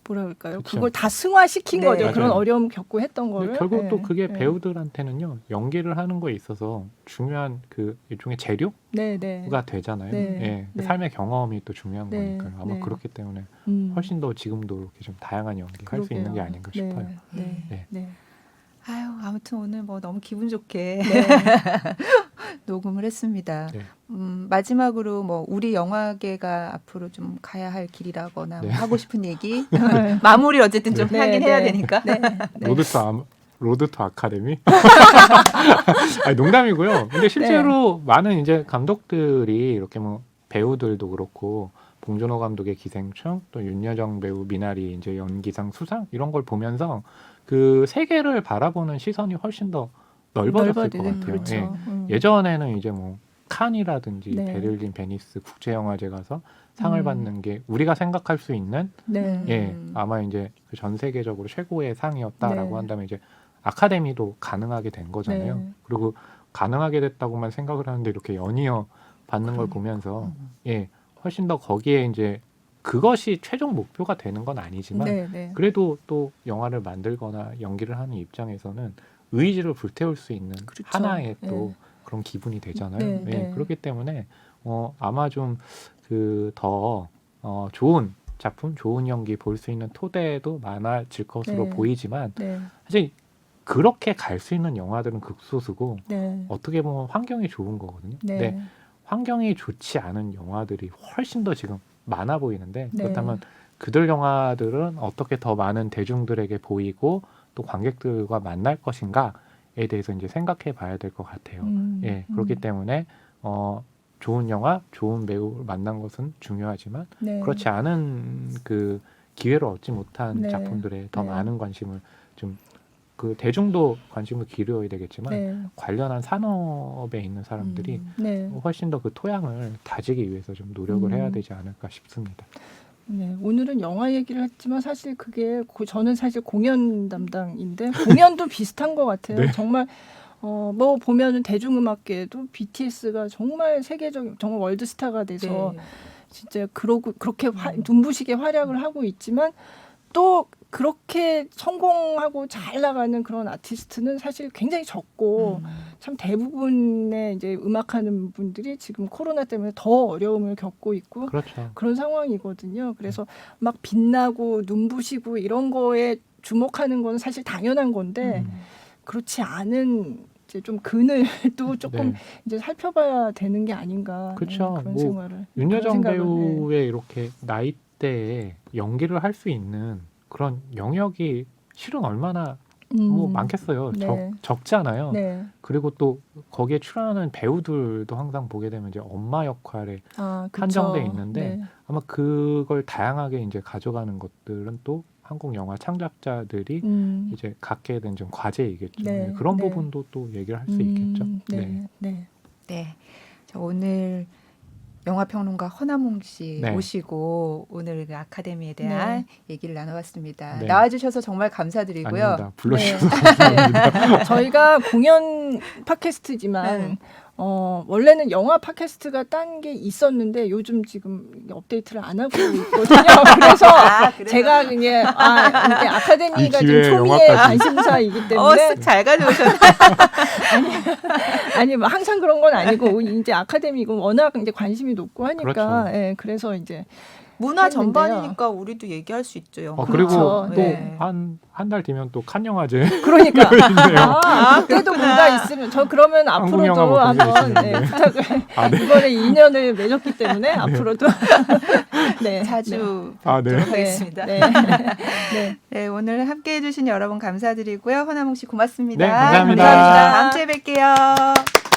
뭐라 그럴까요? 그쵸. 그걸 다 승화시킨 네. 거죠. 맞아요. 그런 어려움 겪고 했던 근데 거를. 결국 또 예, 그게 예. 배우들한테는요 연기를 하는 거에 있어서 중요한 그 일종의 재료가 네, 네. 되잖아요. 네. 예, 그 네. 삶의 경험이 또 중요한 네. 거니까요. 아마 네. 그렇기 때문에 훨씬 훨씬 더 지금도 이렇게 좀 다양한 연기 할 수 있는 게 아닌가 싶어요. 네. 네. 네. 아유, 아무튼 오늘 뭐 너무 기분 좋게 네. 녹음을 했습니다. 네. 마지막으로 뭐 우리 영화계가 앞으로 좀 가야 할 길이라거나 네. 뭐 하고 싶은 얘기 마무리 어쨌든 좀 네. 하긴 네. 해야 되니까. 네. 네. 로드 투 아카데미? 아니, 농담이고요. 근데 실제로 네. 많은 이제 감독들이 이렇게 뭐 배우들도 그렇고 봉준호 감독의 기생충 또 윤여정 배우 미나리 이제 연기상 수상 이런 걸 보면서 그 세계를 바라보는 시선이 훨씬 더 넓어졌을 것 같아요. 그렇죠. 예. 예전에는 이제 뭐 칸이라든지 네. 베를린, 베니스 국제영화제 가서 상을 음. 받는 게 우리가 생각할 수 있는 네. 예 아마 이제 그 전 세계적으로 최고의 상이었다라고 네. 한다면 이제 아카데미도 가능하게 된 거잖아요. 네. 그리고 가능하게 됐다고만 생각을 하는데 이렇게 연이어 받는 걸 보면서 예, 훨씬 더 거기에 이제 그것이 최종 목표가 되는 건 아니지만 네, 네. 그래도 또 영화를 만들거나 연기를 하는 입장에서는 의지를 불태울 수 있는 그렇죠. 하나의 또 네. 그런 기분이 되잖아요. 네, 예, 네. 그렇기 때문에 아마 좀 그 더 좋은 작품, 좋은 연기 볼 수 있는 토대도 많아질 것으로 네. 보이지만 네. 사실 그렇게 갈 수 있는 영화들은 극소수고 네. 어떻게 보면 환경이 좋은 거거든요. 네. 근데 환경이 좋지 않은 영화들이 훨씬 더 지금 많아 보이는데 네. 그렇다면 그들 영화들은 어떻게 더 많은 대중들에게 보이고 또 관객들과 만날 것인가에 대해서 이제 생각해 봐야 될 것 같아요. 예, 그렇기 때문에 좋은 영화, 좋은 배우를 만난 것은 중요하지만 네. 그렇지 않은 그 기회를 얻지 못한 네. 작품들에 더 네. 많은 관심을 좀 그 대중도 관심을 기울여야 되겠지만 네. 관련한 산업에 있는 사람들이 네. 훨씬 더 그 토양을 다지기 위해서 좀 노력을 해야 되지 않을까 싶습니다. 네, 오늘은 영화 얘기를 했지만 사실 그게 저는 사실 공연 담당인데 공연도 비슷한 것 같아요. 네. 정말 뭐 보면은 대중음악계에도 BTS가 정말 세계적 정말 월드스타가 돼서 네. 진짜 그렇게 눈부시게 활약을 하고 있지만 또 그렇게 성공하고 잘 나가는 그런 아티스트는 사실 굉장히 적고 참 대부분의 이제 음악하는 분들이 지금 코로나 때문에 더 어려움을 겪고 있고 그렇죠. 그런 상황이거든요. 그래서 막 빛나고 눈부시고 이런 거에 주목하는 건 사실 당연한 건데 그렇지 않은 이제 좀 근을 또 조금 네. 이제 살펴봐야 되는 게 아닌가. 그렇죠. 그런 뭐 생각을. 윤여정 그런 생각을, 배우의 이렇게 나이대에 연기를 할 수 있는 그런 영역이 실은 얼마나 뭐 많겠어요. 네. 적잖아요. 네. 그리고 또 거기에 출연하는 배우들도 항상 보게 되면 이제 엄마 역할에 아, 그쵸. 한정돼 있는데 네. 아마 그걸 다양하게 이제 가져가는 것들은 또 한국 영화 창작자들이 이제 갖게 된 좀 과제이겠죠. 네. 네, 그런 네. 부분도 또 얘기를 할 수 있겠죠. 네. 네. 네. 네. 자, 오늘 영화평론가 허남홍 씨 네. 모시고 오늘 그 아카데미에 대한 얘기를 나눠봤습니다. 네. 나와주셔서 정말 감사드리고요. 아닙니다. 불러주셔서 네. 감사합니다. 저희가 공연 팟캐스트지만 네. 원래는 영화 팟캐스트가 딴 게 있었는데 요즘 지금 업데이트를 안 하고 있거든요. 그래서 그래요? 제가 이게 이게 아카데미가 이 좀 기회에 초미의 영화까지. 관심사이기 때문에 쓱 잘 가져오셨네. 아니 뭐 항상 그런 건 아니고 이제 아카데미고 워낙 이제 관심이 높고 하니까 그렇죠. 예, 그래서 이제 문화 했는데요. 전반이니까 우리도 얘기할 수 있죠. 영화. 그리고 그렇죠. 또 네. 한 달 뒤면 또 칸 영화제 그러니까 있네요. 그때도 뭔가 있으면 저 그러면 한국 영화 앞으로도 뭐 한번 공개해주시는데. 부탁을 아, 네. 이번에 2년을 맺었기 때문에 앞으로도 네, 자주 아, 네. 뵙도록 네. 하겠습니다. 네. 네. 네, 오늘 함께해 주신 여러분 감사드리고요. 허남홍 씨 고맙습니다. 네, 감사합니다. 다음 주에 뵐게요.